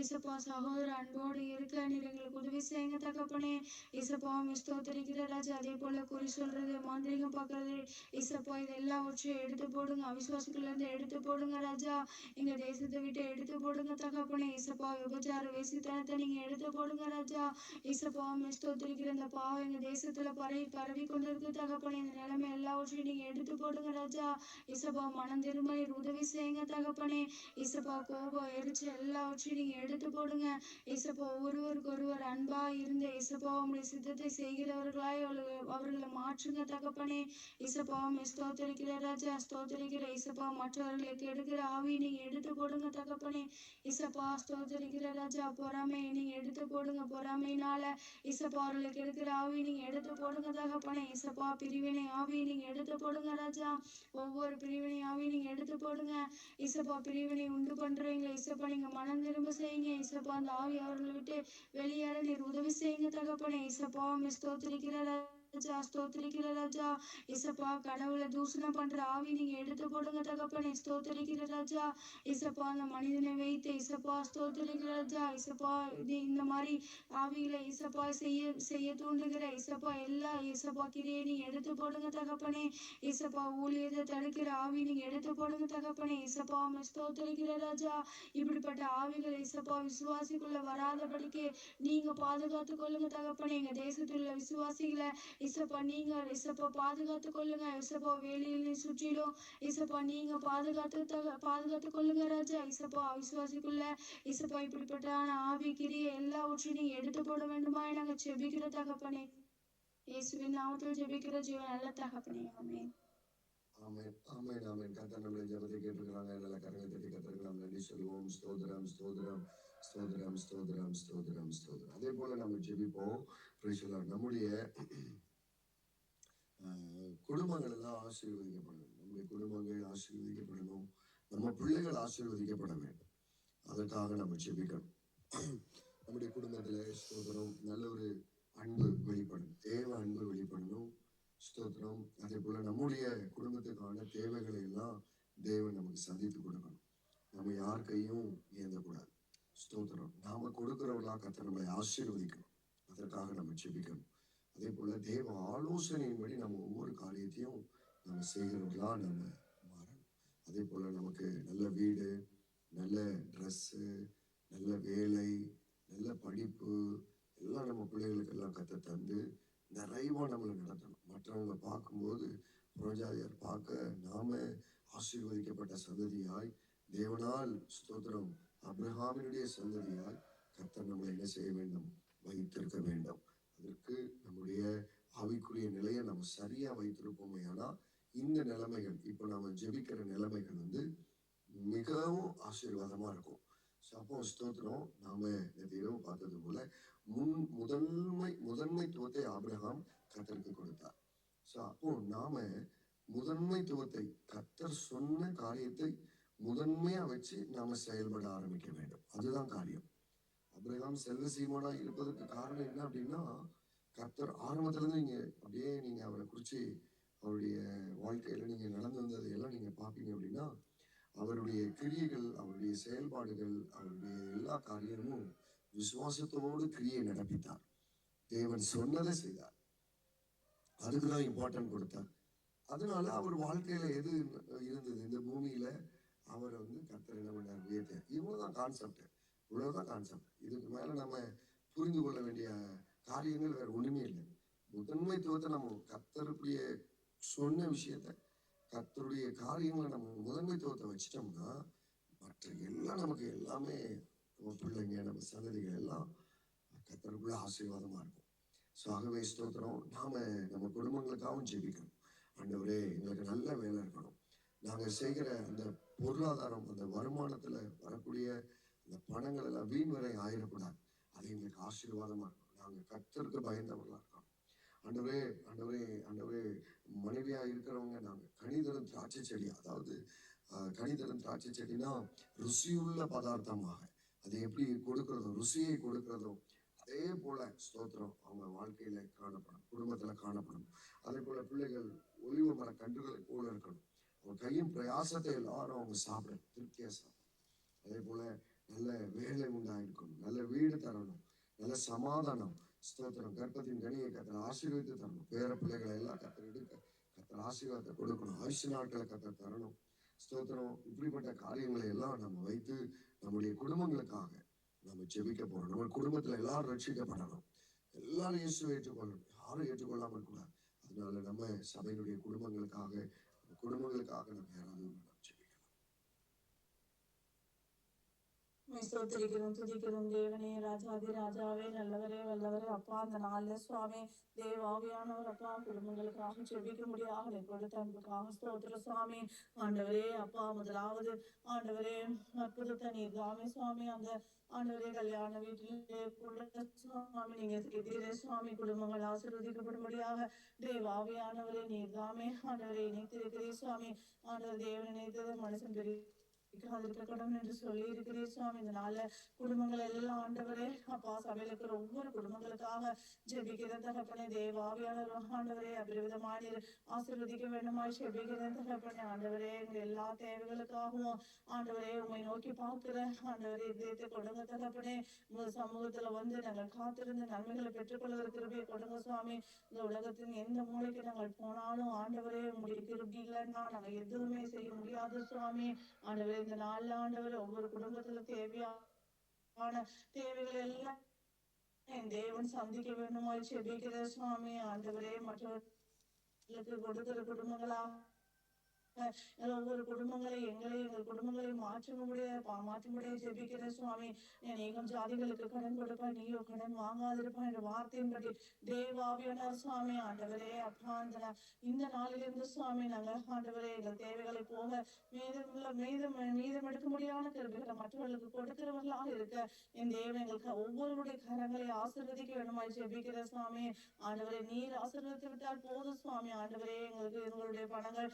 S4: இசப்பா சகோதர அன்போடு இருக்க நீர் எங்களுக்கு உதவி செய்யுங்க தகப்பனே இசப்பா ஸ்தோத்திரிக்கிற ராஜா அதே போல குறி சொல்றது மாந்திரிகம் பார்க்கறது இசப்பா இது எல்லாவற்றையும் எடுத்து போடுங்க அவிசுவாசிக்குள்ள இருந்து எடுத்து போடுங்க ராஜா எங்க தேசத்தை விட்டு எடுத்து போடுங்க தகப்பனே இசப்பா விபச்சார வேசித்தனத்தை நீங்க எடுத்து போடுங்க ராஜா இசப்பா ஸ்தோத்திரிக்கிற இந்த பாவம் எங்க தேசத்துல பரவி கொண்டிருக்கு தகப்பனே இந்த நிலைமை எல்லாவற்றையும் நீங்க எடுத்து போடுங்க ராஜா இசப்பா மனம் திரும்ப உதவி செய்யுங்க தகப்பனே இசப்பா கோபம் எரிச்சு எல்லாவற்றையும் நீங்க எடுத்து போடுங்க இசப்பா ஒருவருக்கு ஒருவர் அன்பா இருந்த இசப்பா உங்களுடைய சித்தத்தை செய்கிறவர்களாய் அவர்களை மாற்றுங்க தகப்பனே இசப்பா ஸ்தோத்திரிக்கிற ராஜா ஸ்தோத்திரிக்கிற இசப்பா மற்றவர்களுக்கு எடுக்கிற ஆவி நீங்க எடுத்து போடுங்க தகப்பனே இசப்பா ஸ்தோத்திரிக்கிற ராஜா பொறாமையை நீங்க எடுத்து போடுங்க பொறாமையினால இசப்பா அவர்களுக்கு எடுக்கிற ஆவி நீங்க எடுத்து போடுங்க தகப்பனே இசப்பா பிரிவினை ஆவி நீங்க எடுத்து போடுங்க ராஜா ஒவ்வொரு பிரிவினை ஆவி நீங்க எடுத்து போடுங்க இசப்பா பிரிவினை உண்டு பண்றீங்களா இசப்பா நீங்க மனம் திரும்ப செய்யுங்க இசப்பா அந்த ஆவி அவர்களை விட்டு வெளியேற நீர் உதவி செய்யுங்க தகப்பனே இசப்பா ஸ்தோத்திரிக்கிற ராஜா ஸ்தோத்திரிக்கிற ராஜா இசப்பா கடவுளை தூஷணம் பண்ற ஆவி நீங்க எடுத்து போடுங்க தகப்பனே ஸ்தோத்திரிக்கிற ராஜா இசப்பா அந்த மனிதனை வைத்து இசப்பா ஸ்தோத்திரிக்கிற ராஜா இசப்பா இந்த மாதிரி ஆவிகளை இசப்பா செய்ய தூண்டுகிற இசப்பா எல்லா இசப்பா கிரியை நீங்க எடுத்து போடுங்க தகப்பனே இசப்பா ஊழியத்தை தடுக்கிற ஆவி நீங்க எடுத்து போடுங்க தகப்பனே இசப்பா ஸ்தோத்திரிக்கிற ராஜா இப்படிப்பட்ட ஆவிகளை இசப்பா விசுவாசிக்குள்ள வராதபடிக்கு நீங்க பாதுகாத்து கொள்ளுங்க தகப்பனே எங்க தேசத்தில் உள்ள விசுவாசிகளை இசப்பா நீங்க இசப்பா பாதுகாத்து கொள்ளுங்க இசப்பா வேலையில சுற்றிலும் இசப்பா நீங்க பாதுகாத்து கொள்ளுங்க ராஜா இசப்பா விசுவாசிக்குள்ள இசப்பா இப்படிப்பட்ட ஆவி கிரியை எல்லாவற்றையும் நீங்க எடுத்து போட வேண்டுமா நாங்க ஜெபிக்கிற தகப்பனே இயேசுவின் நாமத்தில் ஜெபிக்கிற ஜீவன் நல்ல தகப்பனே ஆமென்
S1: ஆமென் ஆமென் ஆமென். கர்த்தர் நம்முடைய ஜெபத்தை கேட்டிருக்கிறாங்க. நல்ல கரங்களை தட்டி கர்த்தருக்கு நன்றி சொல்லுவோம். ஸ்தோத்திரம் ஸ்தோத்திரம் ஸ்தோத்திரம் ஸ்தோத்திரம் ஸ்தோத்திரம் ஸ்தோத்திரம். அதே போல நம்ம ஜெபிப்போம். Praise the Lord. நம்முடைய குடும்பங்கள் எல்லாம் ஆசீர்வதிக்கப்படணும். நம்முடைய குடும்பங்கள் ஆசீர்வதிக்கப்படணும். நம்ம பிள்ளைகள் ஆசீர்வதிக்கப்பட வேண்டும். அதற்காக நம்ம ஜெபிக்கணும். நம்முடைய குடும்பத்துல ஸ்தோத்திரம் நல்ல ஒரு அன்பு வெளிப்படும். தேவ அன்பு வெளிப்படணும். ஸ்தோத்திரம். அதே போல நம்முடைய குடும்பத்துக்கான தேவைகளை எல்லாம் தேவன் நமக்கு சந்தித்து கொடுக்கணும். நம்ம யார் கையும் ஏந்தக்கூடாது. ஸ்தோத்திரம். நாம கொடுக்கிறவர்களா கர்த்தர் நம்மளை ஆசீர்வதிக்கணும். அதற்காக நம்ம ஜெபிக்கணும். அதே போல தேவ ஆலோசனையின்படி நம்ம ஒவ்வொரு காரியத்தையும் நம்ம செய்கிறவர்களா நம்ம மாறணும். அதே போல நமக்கு நல்ல வீடு, நல்ல ட்ரெஸ்ஸு, நல்ல வேலை, நல்ல படிப்பு எல்லாம் நம்ம பிள்ளைகளுக்கு எல்லாம் கத்த தந்து நிறைவா நம்மளை நடத்தணும். மற்றவங்க பார்க்கும்போது புரஜாதியார் பார்க்க நாம ஆசீர்வதிக்கப்பட்ட சந்ததியாய் தேவனால் ஸ்தோத்திரம் அப்ரஹாமினுடைய சந்ததியாய் கர்த்தர் நம்மளை என்ன செய்ய வேண்டும்? வைத்திருக்க வேண்டும். அதற்கு நம்முடைய ஆவிக்குரிய நிலையை நம்ம சரியா வைத்திருப்போமே. ஆனா இந்த நிலைமைகள் இப்ப நாம ஜெபிக்கிற நிலைமைகள் மிகவும் ஆசீர்வாதமா இருக்கும். அப்போ ஸ்தோத்திரம். நாம இரவு பார்த்தது போல முதன்மைத்துவத்தை ஆபிரகாம் கர்த்தருக்கு கொடுத்தார். அப்போ நாம முதன்மைத்துவத்தை கர்த்தர் சொன்ன காரியத்தை முதன்மையா வச்சு நாம செயல்பட ஆரம்பிக்க வேண்டும். அதுதான் காரியம். ஆபிரகாம் செல்வ சீமோனா இருப்பதற்கு காரணம் என்ன அப்படின்னா, கர்த்தர் ஆரம்பத்துல இருந்து நீங்க அவரை குறிச்சு அவருடைய வாழ்க்கையில நீங்க நடந்து வந்ததை எல்லாம் நீங்க பாப்பீங்க அப்படின்னா, அவருடைய கிரியைகள், அவருடைய செயல்பாடுகள், அவருடைய எல்லா காரியமும் விசுவாசத்தோடு கிரியை நடப்பித்தார். தேவன் சொன்னதை செய்தார். அதுக்குதான் இம்பார்ட்டன்ட் கொடுத்தார். அதனால அவர் வாழ்க்கையில எது இருந்தது, இந்த பூமியில அவரை கர்த்தர் என்ன பண்ணார்? உயர்த்தார். இவ்வளவுதான் கான்செப்ட். இவ்வளவுதான் கான்செப்ட். இதுக்கு மேல நம்ம புரிந்து கொள்ள வேண்டிய காரியங்கள் வேற ஒண்ணுமே இல்லை. முதன்மைத்துவத்தை நம்ம கர்த்தருடைய சொன்ன விஷயத்த, கர்த்தருடைய காரியங்களை நம்ம முதன்மைத்துவத்தை வச்சிட்டோம்னா மற்ற எல்லாம் நமக்கு எல்லாமே, நம்ம பிள்ளைங்க நம்ம சந்ததிகள் எல்லாம் கர்த்தருக்குள்ள ஆசீர்வாதமா இருக்கும். ஸோ ஆகவே ஸ்தோத்திரம். நாம நம்ம குடும்பங்களுக்காகவும் ஜெபிக்கணும். ஆண்டவரே எங்களுக்கு நல்ல வேலை இருக்கணும், நாங்க செய்கிற அந்த பொருளாதாரம், அந்த வருமானத்துல வரக்கூடிய அந்த பணங்கள் எல்லாம் வீண் வரை ஆயிடக்கூடாது, அது எங்களுக்கு ஆசீர்வாதமா இருக்கணும், நாங்க கர்த்தருக்கு பயந்தவர்களா இருக்கணும். ஆண்டவரே ஆண்டவரே ஆண்டவரே, மனைவியா இருக்கிறவங்க நாங்க கனிதரும் திராட்சை செடி, அதாவது கனிதரும் திராட்சை செடினா ருசியுள்ள பதார்த்தமாக அதை எப்படி கொடுக்கிறதும், ருசியை கொடுக்கிறதும், அதே போல ஸ்தோத்திரம் அவங்க வாழ்க்கையில காணப்படும், குடும்பத்துல காணப்படும். அதே போல பிள்ளைகள் ஒலிவ மர கன்றுகளை போல இருக்கணும், அவங்க கையின் பிரயாசத்தை எல்லாரும் அவங்க சாப்பிட திருப்தியா சாப்பிடும். அதே போல நல்ல வேலை உண்டாயிருக்கணும், நல்ல வீடு தரணும், நல்ல சமாதானம். ஸ்தோத்திரம். கர்ப்பத்தின் கனியை கத்தர் ஆசீர்வதித்து தரணும், பேர பிள்ளைகளை எல்லாம் கத்தர் எடுக்க கத்தர் ஆசீர்வாதத்தை கொடுக்கணும், ஆயுசு நாட்களை கத்தர் தரணும். ஸ்தோத்திரம். இப்படிப்பட்ட காரியங்களை எல்லாம் நம்ம வைத்து நம்முடைய குடும்பங்களுக்காக நம்ம ஜெபிக்க போறோம். நம்ம குடும்பத்துல எல்லாரும் ரட்சிக்கப்படணும், எல்லாரும் இயேசுவை ஏற்றுக்கொள்ளணும், யாரும் ஏற்றுக்கொள்ளாம கூடாது. அதனால நம்ம சபையினுடைய குடும்பங்களுக்காக நம்ம யாராவது ஜெபிக்கலாம்.
S3: ஸ்தோத்திரிக்கிறோம், துதிக்கிறோம் தேவனே, ராஜாதி ராஜாவே, நல்லவரே, வல்லவரே. அப்பா, அந்த நாள்ல சுவாமி தேவாவியானவர் அப்பா குடும்பங்களுக்காக ஜெபிக்க முடியாது கொடுத்த அன்புக்காக ஸ்தோத்திர சுவாமி. ஆண்டவரே அப்பா, முதலாவது ஆண்டவரே அற்புதத்தை நீர் தாமே சுவாமி. அந்த ஆண்டவரே கல்யாண வீட்டிலே சுவாமி நீங்க செய்தீரே சுவாமி, குடும்பங்கள் ஆசீர்வதிக்கப்படும்படியாக தேவாவியானவரே நீர் தாமே ஆண்டவரை இணைத்திருக்கிறீர் சுவாமி. ஆண்டவர் தேவன் இணைத்தது மனுஷன் பெரிய இருக்கணும் என்று சொல்லி இருக்கிறீர் சுவாமி. இந்த நாள்ல குடும்பங்கள் எல்லாம் ஆண்டவரே அப்பா, சபையில இருக்கிற ஒவ்வொரு குடும்பங்களுக்காக ஜெபிக்கிற தகப்பனே, தேவாவியாளர் ஆண்டவரே அபிவிதமான ஆசீர்வதிக்க வேண்டுமாய் ஜெபிக்கிற தகப்பனே. ஆண்டவரே எங்க எல்லா தேவைகளுக்காகவும் ஆண்டவரே உண்மை நோக்கி பார்க்கிற ஆண்டவரே இதயத்தை கொடுங்க தகப்பனே. உங்க சமூகத்துல வந்து நாங்கள் காத்திருந்த நன்மைகளை பெற்றுக்கொள்கிற கிருபையை கொடுங்க சுவாமி. இந்த உலகத்தின் எந்த மூலைக்கு நாங்கள் போனாலும் ஆண்டவரே உங்களுடைய கிருபை இல்லைன்னா நாங்கள் எதுவுமே செய்ய முடியாது சுவாமி. ஆண்டவரே இந்த நாள் ஆண்டவர் ஒவ்வொரு குடும்பத்துல தேவையான தேவைகள் எல்லாம் என் தேவன் சந்திக்க வேண்டுமாய் ஜெபிக்கிற சுவாமி. ஆண்டவரே மற்றவர்களுக்கு கொடுக்கிற குடும்பங்களா ஒவ்வொரு குடும்பங்களை எங்கள் குடும்பங்களை மாற்றும்படிய ஜெபிக்கிற சுவாமி. அநேகம் ஜாதிகளுக்கு கடன் கொடுப்பா, நீயோ கடன் வாங்காதிருப்பா என்ற வார்த்தையின்படி தேவாவியானவர் சுவாமி. ஆண்டவரே அப்பா, இந்த நாளிலிருந்து சுவாமி நாங்கள் ஆண்டவரே எங்கள் தேவைகளை போக மீதம் எடுக்க முடியாத கருவிகளை மற்றவர்களுக்கு கொடுக்கிறவர்களாக இருக்க என் தேவன் எங்களுக்கு ஒவ்வொருடைய கரங்களை ஆசீர்வதிக்க வேண்டுமாய் ஜெபிக்கிற சுவாமி. ஆண்டவரே நீர் ஆசீர்வதித்து விட்டால் போதும் சுவாமி. ஆண்டவரே எங்களுடைய பணங்கள்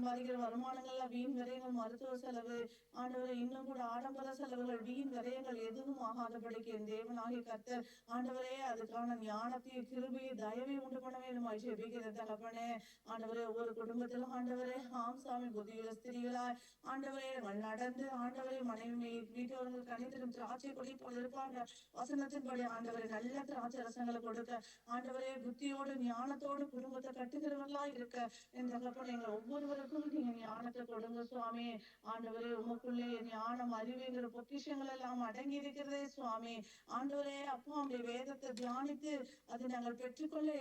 S3: சம்பாதிக்கிற வருமானங்கள்லாம் வீண் விரயங்கள், மருத்துவ செலவு ஆண்டவரை இன்னும் கூட ஆடம்பர செலவுகள், வீண் விரயங்கள் எதுவும் ஆகாதபடிக்கு என் தேவனாகிய கர்த்தர் ஆண்டவரே அதுக்கான ஞானத்தை கிருபையை தயவை உண்டு பண்ண வேண்டுமாய் ஜெபிக்கிற தகப்பனே. ஆண்டவரே ஒவ்வொரு குடும்பத்திலும் ஆண்டவரே ஆம் சாமி புதிய ஸ்திரீகளாய் ஆண்டவரே நடந்து ஆண்டவரை மனைவி வீட்டவர்கள் கணித்திடும் திராட்சை கொடி போல் இருப்பாங்க வசனத்தின்படி ஆண்டவரை நல்ல திராட்சை ரசங்களை கொடுக்க ஆண்டவரே புத்தியோடு ஞானத்தோடு குடும்பத்தை கட்டுகிறவர்களா இருக்க என் தகப்பன் எங்க ஒவ்வொருவருக்கும் நீங்க ஞானத்தை கொடுங்க சுவாமி. ஆண்டவரே உமக்குள்ளே ஞானம் அறிவுங்கிற பொக்கிஷங்கள் எல்லாம் அடங்கி இருக்கிறதே சுவாமி. ஆண்டவரே அப்பா உடைய வேதத்தை தியானித்து அதை நாங்கள் பெற்றுக்கொள்ள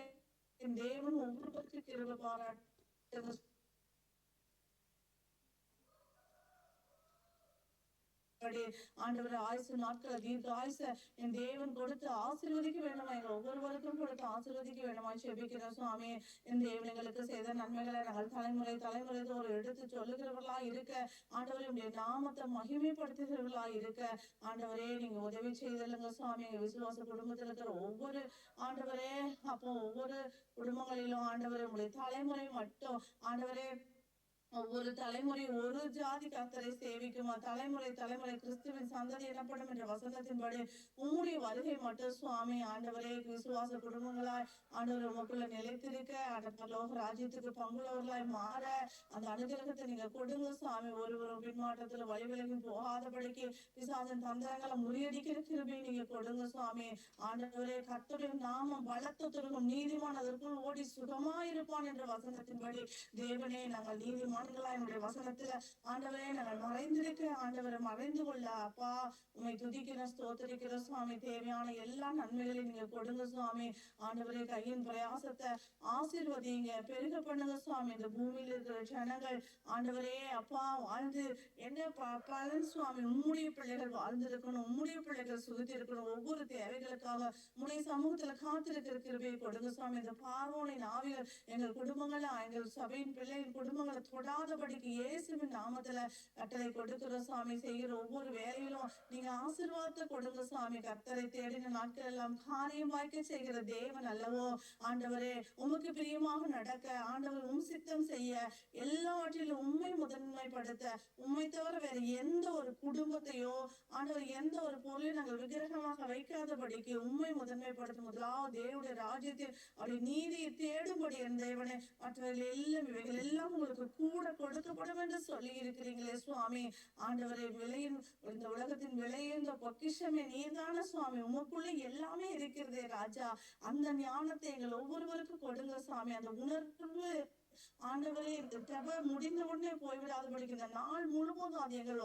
S3: என் தேவன் ஒவ்வொருவருக்கு கிருபை பாராட்டுங்க ஆண்டவர். ஆயுசு நாட்கள் தீர்க்க ஆயுச என் தேவன் கொடுத்து ஆசீர்வதிக்க வேண்டுமா, எங்க ஒவ்வொருவருக்கும் கொடுத்து ஆசீர்வதிக்க வேண்டுமா ஜெபிக்கிற சுவாமி. என் தேவன் எங்களுக்கு செய்த நன்மைகளை நாங்கள் தலைமுறை தோறும் எடுத்து சொல்லுகிறவர்களா இருக்க ஆண்டவரே உடைய நாமத்தை மகிமைப்படுத்துகிறவர்களா இருக்க ஆண்டவரே நீங்க உதவி செய்தலுங்க சுவாமி. எங்க விசுவாச குடும்பத்தில் இருக்கிற ஒவ்வொரு ஆண்டவரே அப்போ ஒவ்வொரு குடும்பங்களிலும் ஆண்டவரே உங்களுடைய தலைமுறை மட்டும் ஆண்டவரே ஒவ்வொரு தலைமுறை ஒரு ஜாதி கர்த்தரை சேவிக்குமா, தலைமுறை கிறிஸ்துவின் சந்ததி எனப்படும் என்ற வசனத்தின்படி உம்முடைய வருகை மட்டும் சுவாமி. ஆண்டவரே விசுவாச குடும்பங்களாய் ஆண்டவர் உமக்குள்ள நிலைத்திருக்க பரலோக ராஜ்யத்துக்கு பங்குள்ளவர்களாய் மாற அந்த அனுகிரகத்தை நீங்க கொடுங்க சுவாமி. ஒருவரும் பின்மாற்றத்துல வழிவிலகி போகாதபடிக்கு பிசாசின் தந்திரங்களை முறியடிக்கிற கிருபையை நீங்க கொடுங்க சுவாமி. ஆண்டவரே கர்த்தருடைய நாமம் பலத்த துருகும் நீதிமான் அதற்குள் ஓடி சுகமாயிருப்பான் என்ற வசனத்தின்படி தேவனே நாங்கள் நீதிமான நீதிமான்களா என்னுடைய வசனத்துல ஆண்டவரே நாங்கள் மறைந்திருக்க ஆண்டவரை மறைந்து கொள்ள அப்பா உண்மை துதிக்கிறோம் ஸ்தோத்திரிக்கிறோம் சுவாமி. தேவையான எல்லா நன்மைகளையும் நீங்க கொடுங்க சுவாமி. ஆண்டவரே கையின் பிரயாசத்தை ஆசீர்வதிங்க, பெருக பண்ணுங்க சுவாமி. இந்த பூமியில இருக்கிற ஜனங்கள் ஆண்டவரே அப்பா வாழ்ந்து என்ன பலன் சுவாமி. உம்முடைய பிள்ளைகள் வாழ்ந்திருக்கணும், உம்முடைய பிள்ளைகள் சுகித்து இருக்கணும். ஒவ்வொரு தேவைகளுக்காக உம்முடைய சமூகத்துல காத்திருக்கிற கிருபையை கொடுங்க சுவாமி. இந்த பார்வோனின் ஆவிகள் எங்கள் குடும்பங்களை எங்கள் சபையின் பிள்ளையின் குடும்பங்களை தொடாதபடிக்கு இயேசுவின் நாமத்துல கட்டளை கொடுக்கிறோம் சுவாமி. செய்கிற ஒவ்வொரு வேலையிலும் நீங்க ஆசீர்வாதத்தை கொடுங்க சுவாமி. கர்த்தரை தேடின நாட்கள் எல்லாம் காரியம் வாய்க்க செய்கிற தேவன் அல்லவோ ஆண்டவரே. உமக்கு பிரியமாக நடக்க ஆண்டவர் சித்தம் செய்ய எல்லாவற்றிலும் உண்மை முதன்மைப்படுத்த உண்மை தவிர வேற எந்த ஒரு குடும்பத்தையோ ஆண்டவர் எந்த ஒரு பொருளையும் நாங்கள் விக்கிரகமாக வைக்காதபடிக்கு உண்மை முதன்மைப்படுத்த முதலாவது தேவனுடைய ராஜ்யத்தில் அப்படி நீதியை தேடும்படி என் தேவனே மற்றவர்கள் எல்லாம் இவைகள் எல்லாம் உங்களுக்கு கூட கொடுக்கப்படும் என்று சொல்லி இருக்கிறீங்களே சுவாமி. ஆண்டவரை விலையின் இந்த உலகத்தின் விலையுந்த பொக்கிஷமே நீர்தான சுவாமி. உமக்குள்ள எல்லாமே இருக்கிறதே ராஜா. அந்த ஞானத்தை எங்கள் ஒவ்வொருவருக்கும் கொடுங்க சுவாமி. அந்த உணர்வு ஆண்டவரே இந்த ஜப முடிந்த உடனே போய்விடாதபடிக்கு இந்த நாள் முழுவதும் அது எங்கள்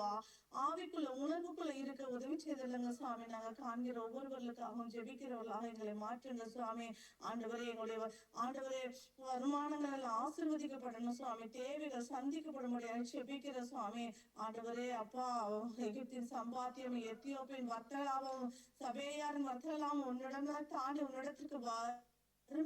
S3: ஆவிக்குள்ள உணர்வுக்குள்ள இருக்க உதவி செய்திருங்க சுவாமி. நாங்கள் காண்கிற ஒவ்வொருவர்களுக்காகவும் ஜெபிக்கிறவர்களாக எங்களை மாற்றுங்க சுவாமி. ஆண்டவரே எங்களுடைய ஆண்டவரே வருமானங்கள் எல்லாம் ஆசீர்வதிக்கப்படணும் சுவாமி. தேவைகள் சந்திக்கப்படும்படியாக ஜெபிக்கிற சுவாமி. ஆண்டவரே அப்பா எகிப்தின் சம்பாத்தியம் எத்தியோப்பின் வர்த்தகலாபம் சபையாரின் வர்த்தகலாபம் உன்னிடம் தாண்டி உன்னிடத்திற்கு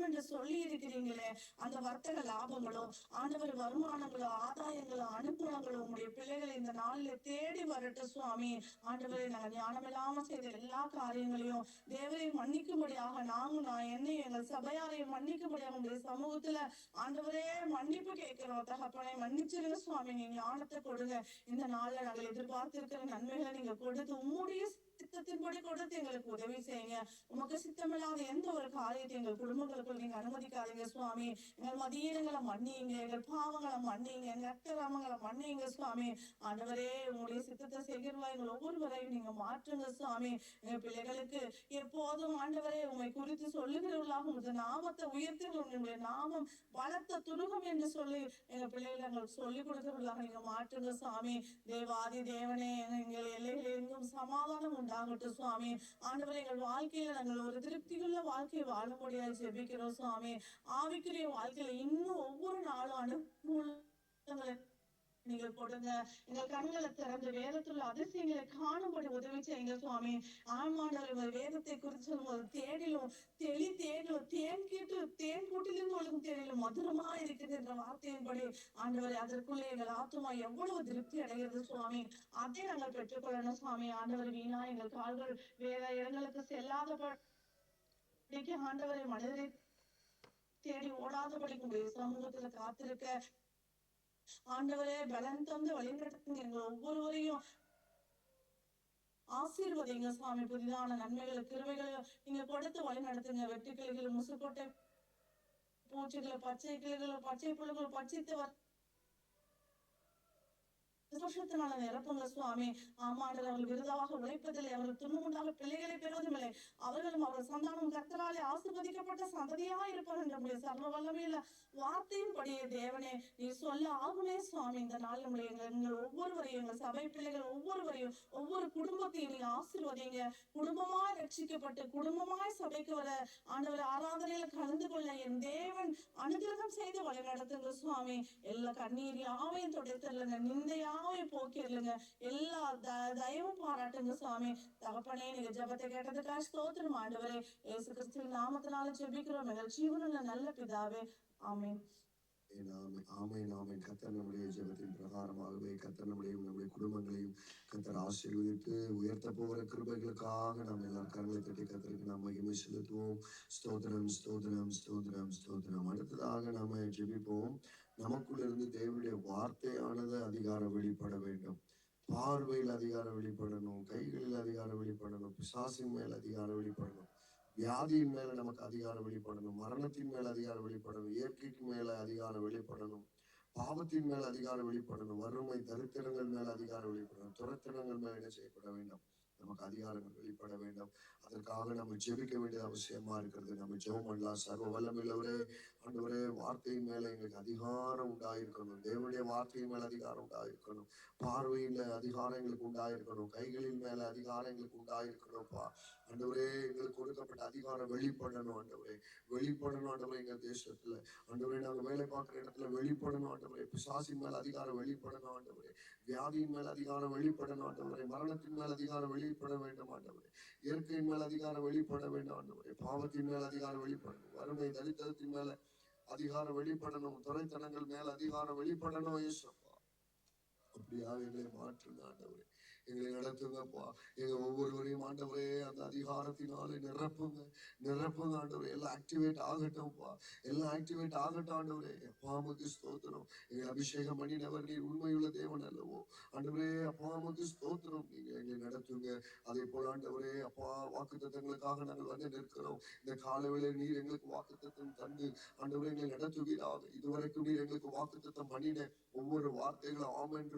S3: என்று சொல்லி இருக்கிறீங்களே. அந்த வர்த்தக லாபங்களோ ஆண்டவர் வருமானங்களோ ஆதாயங்களோ அனுகூலங்களோ உங்களுடைய பிள்ளைகளை இந்த நாளில தேடி வரட்டும் சுவாமி. ஆண்டவரை நாங்கள் ஞானமில்லாம செய்த எல்லா காரியங்களையும் தேவரை மன்னிக்கும்படியாக நான் என்னையும் எங்கள் சபையாரையும் மன்னிக்கும்படியாக உங்களுடைய சமூகத்துல ஆண்டவரே மன்னிப்பு கேட்கிறோம். தகப்பனை மன்னிச்சிருங்க சுவாமி. நீங்க ஞானத்தை கொடுங்க. இந்த நாள்ல நாங்கள் எதிர்பார்த்திருக்கிற நன்மைகளை நீங்க கொடுத்து உம்முடைய சித்தத்தின்படி கொடுத்து எங்களுக்கு உதவி செய்யுங்க. உமக்கு சித்தமில்லாத எந்த ஒரு காரியத்தை எங்கள் குடும்பங்களுக்குள் நீங்க அனுமதிக்காதீங்க சுவாமி. எங்கள் மதியீனங்களை மன்னியுங்க, எங்கள் பாவங்களை மன்னியுங்க, எங்கள் அக்கிரமங்களை மன்னியுங்க சுவாமி. ஆண்டவரே உங்களுடைய சித்தத்தை செய்கிறவா எங்கள் ஒவ்வொருவரையும் நீங்க மாற்றுங்க சுவாமி. எங்க பிள்ளைகளுக்கு எப்போதும் ஆண்டவரே உண்மை குறித்து சொல்லுகிறவர்களாக உங்களுடைய நாமத்தை உயர்த்தி உங்களுடைய நாமம் பலத்த துருகம் என்று சொல்லி எங்க பிள்ளைகளை எங்களுக்கு சொல்லிக் கொடுக்கிறவர்களாக நீங்க மாற்றுங்க சுவாமி. தேவாதி தேவனே எங்கள் எல்லைகளில் எங்கும் சமாதானம் உண்டாகட்டும் சுவாமி. ஆண்டவரே எங்கள் வாழ்க்கையில நாங்கள் ஒரு திருப்தியுள்ள வாழ்க்கையை வாழ முடியாது ஜெபிக்கிறோம் சுவாமி. ஆவிக்குரிய வாழ்க்கையில இன்னும் ஒவ்வொரு நாளும் அனுகூலங்களை நீங்க கொடுங்க. எங்கள் கண்களை திறந்து வேதத்துள்ள அதிசயங்களை காணும்படி உதவி செய்யுங்க சுவாமி. ஆழ்மாண்டவர் வேதத்தை குறித்து சொல்லும்போது தேடிலும் தேடிலும் தேன் கூட்டிலிருந்து ஒழுங்கும் தேடிலும் மதுரமா இருக்குது என்ற வார்த்தையின்படி ஆண்டவரை அதற்குள்ளே எங்கள் ஆத்துமா எவ்வளவு திருப்தி அடைகிறது சுவாமி. அதை நாங்கள் பெற்றுக்கொள்ளணும் சுவாமி. ஆண்டவர் வீணா எங்கள் கால்கள் வேற இடங்களுக்கு செல்லாதபடிக்கு ஆண்டவரை மனிதரை தேடி ஓடாதபடிக்கு உங்களுடைய சமூகத்துல காத்திருக்க ஆண்டவரே பலன் தந்து வழிநடத்துங்க. எங்கள் ஒவ்வொருவரையும் ஆசீர்வதிங்க சுவாமி. புதிதான நன்மைகள் கிருபைகள் நீங்க கொடுத்து வழி நடத்துங்க. வெட்டுக்கிளிகள் முசுக்கொட்டை பூச்சிகளை பச்சை கிளிகள் பச்சை புல்லுகள் பச்சைத்து சந்தோஷத்தினால நிரப்புங்க சுவாமி. ஆமாண்டவர் அவர்கள் விருதாக உழைப்பதில்லை, அவர்கள் துன்புண்டாக பிள்ளைகளை பெறுவதுமில்லை. அவர்களும் அவர்கள் சந்தானம் கர்த்தராலே ஆசீர்வதிக்கப்பட்ட சந்ததியா இருப்பார் என்ற சர்வ வல்லமையில வார்த்தையும் படியே தேவனே நீ சொல்ல ஆகுமே சுவாமி. இந்த நாள் எங்கள் ஒவ்வொருவரையும் எங்கள் சபை பிள்ளைகள் ஒவ்வொருவரையும் ஒவ்வொரு குடும்பத்தையும் நீங்க ஆசீர்வதிங்க. குடும்பமாய் ரட்சிக்கப்பட்டு குடும்பமாய் சபைக்கு வர ஆண்டவர் ஆராதனையில கலந்து கொள்ள என் தேவன் அனுகிரகம் செய்து வழி நடத்துங்க சுவாமி. எல்லா கண்ணீர் யாவையும் துடைத்தரலுங்க, நிந்தையாவை போக்கிடலுங்க, எல்லா தயவும் பாராட்டுங்க சுவாமி. தகப்பனே நீங்க ஜெபத்தை கேட்டதுக்காக ஸ்தோத்திரம் ஆண்டவரே. இயேசு கிறிஸ்துவின் நாமத்தினால ஜெபிக்கிறோம் எங்கள் ஜீவனுள்ள நல்ல பிதாவே. ஆமென்.
S1: ஆமென் ஆமென். கர்த்தர் நம்முடைய ஜெபத்தின் பிரகாரமாகவே கர்த்தர் நம்முடைய குடும்பங்களையும் கர்த்தர் ஆசீர்வதித்து உயர்த்த போகிற கிருபைகளுக்காக நாம் எல்லாரும் கரங்களை தட்டி கர்த்தருக்கு நாம் மகிமை செலுத்துவோம். ஸ்தோத்திரம் ஸ்தோத்திரம் ஸ்தோத்திரம் ஸ்தோத்திரம். அடுத்ததாக நாம ஜெபிப்போம். நமக்குள்ளிருந்து தேவனுடைய வார்த்தையானது அதிகாரம் வெளிப்பட வேண்டும். பார்வையில் அதிகாரம் வெளிப்படணும், கைகளில் அதிகாரம் வெளிப்படணும், பிசாசின் மேல் அதிகாரம் வெளிப்படணும், வியாதியின் மேல நமக்கு அதிகாரம் வெளிப்படணும், மரணத்தின் மேல அதிகாரம் வெளிப்படணும், இயற்கைக்கு மேல அதிகாரம் வெளிப்படணும், பாவத்தின் மேல அதிகாரம் வெளிப்படணும், வறுமை தரித்திரங்கள் மேல அதிகாரம் வெளிப்படணும், துரத்திரங்கள் மேல என்ன செய்யப்பட வேண்டும், நமக்கு அதிகாரங்கள் வெளிப்பட வேண்டும். அதற்காக நம்ம ஜெபிக்க வேண்டியது அவசியமா இருக்கிறது. நம்ம ஜெபம் பண்ணலாம். சர்வ வல்லமையுள்ளவரே ஆண்டவரே, வார்த்தையின் மேல எங்களுக்கு அதிகாரம் உண்டாயிருக்கணும். தேவனுடைய வார்த்தையின் மேல அதிகாரம் உண்டாயிருக்கணும். பார்வையில அதிகாரம் எங்களுக்கு உண்டாயிருக்கணும். கைகளின் மேல அதிகாரம் எங்களுக்கு உண்டாயிருக்கணும்ப்பா. ஆண்டவரே, எங்களுக்கு கொடுக்கப்பட்ட அதிகாரம் வெளிப்படணும். ஆண்டவரே, வெளிப்படணும். ஆண்டவரே, எங்க தேசத்துல ஆண்டவரே, நாங்க வேலை பார்க்குற இடத்துல வெளிப்படணும். ஆண்டவரே, பிசாசின் மேல அதிகாரம் வெளிப்படணும். ஆண்டவரே, வியாதியின் மேல அதிகாரம் வெளிப்படணும். ஆண்டவரே, மரணத்தின் மேல அதிகாரம் வெளிப்பட வேண்டும். ஆண்டவரே, இயற்கையின் மேல அதிகாரம் வெளிப்பட வேண்டும். ஆண்டவரே, பாவத்தின் மேல அதிகாரம் வெளிப்படணும். வறுமை தரித்திரத்தின் மேல அதிகாரம் வெளிப்படணும். துறைத்தனங்கள் மேல அதிகாரம் வெளிப்படணும். இயேசுப்பா, அப்படியாக எங்களை மாற்றுங்க ஆண்டவரே. எங்களை நடத்துங்கப்பா. எங்க ஒவ்வொருவரையும் ஆண்டவரே அந்த அதிகாரத்தினாலே நிரப்புங்க ஆண்டவரே. எல்லாம் ஆக்டிவேட் ஆகட்டும்ப்பா. எல்லாம் ஆக்டிவேட் ஆகட்டும் ஆண்டவரே. அப்பாவுக்கு ஸ்தோத்திரம். எங்களை அபிஷேகம் பண்ணினவர் நீர் உண்மையுள்ள தேவன் அல்லவோ ஆண்டவரே. அப்பாவுக்கு ஸ்தோத்திரம். நீங்க எங்களை நடத்துங்க. அதே போல ஆண்டவரே அப்பா, வாக்குத்தத்தங்களுக்காக நாங்கள் வந்து நிற்கிறோம். இந்த காலவேளை நீர் எங்களுக்கு வாக்குத்தத்தம் தந்து ஆண்டவரே எங்களை நடத்துவீராக. இதுவரைக்கும் நீர் எங்களுக்கு வாக்குத்தத்தம் பண்ணின ஒவ்வொரு வார்த்தைகளும் ஆமென்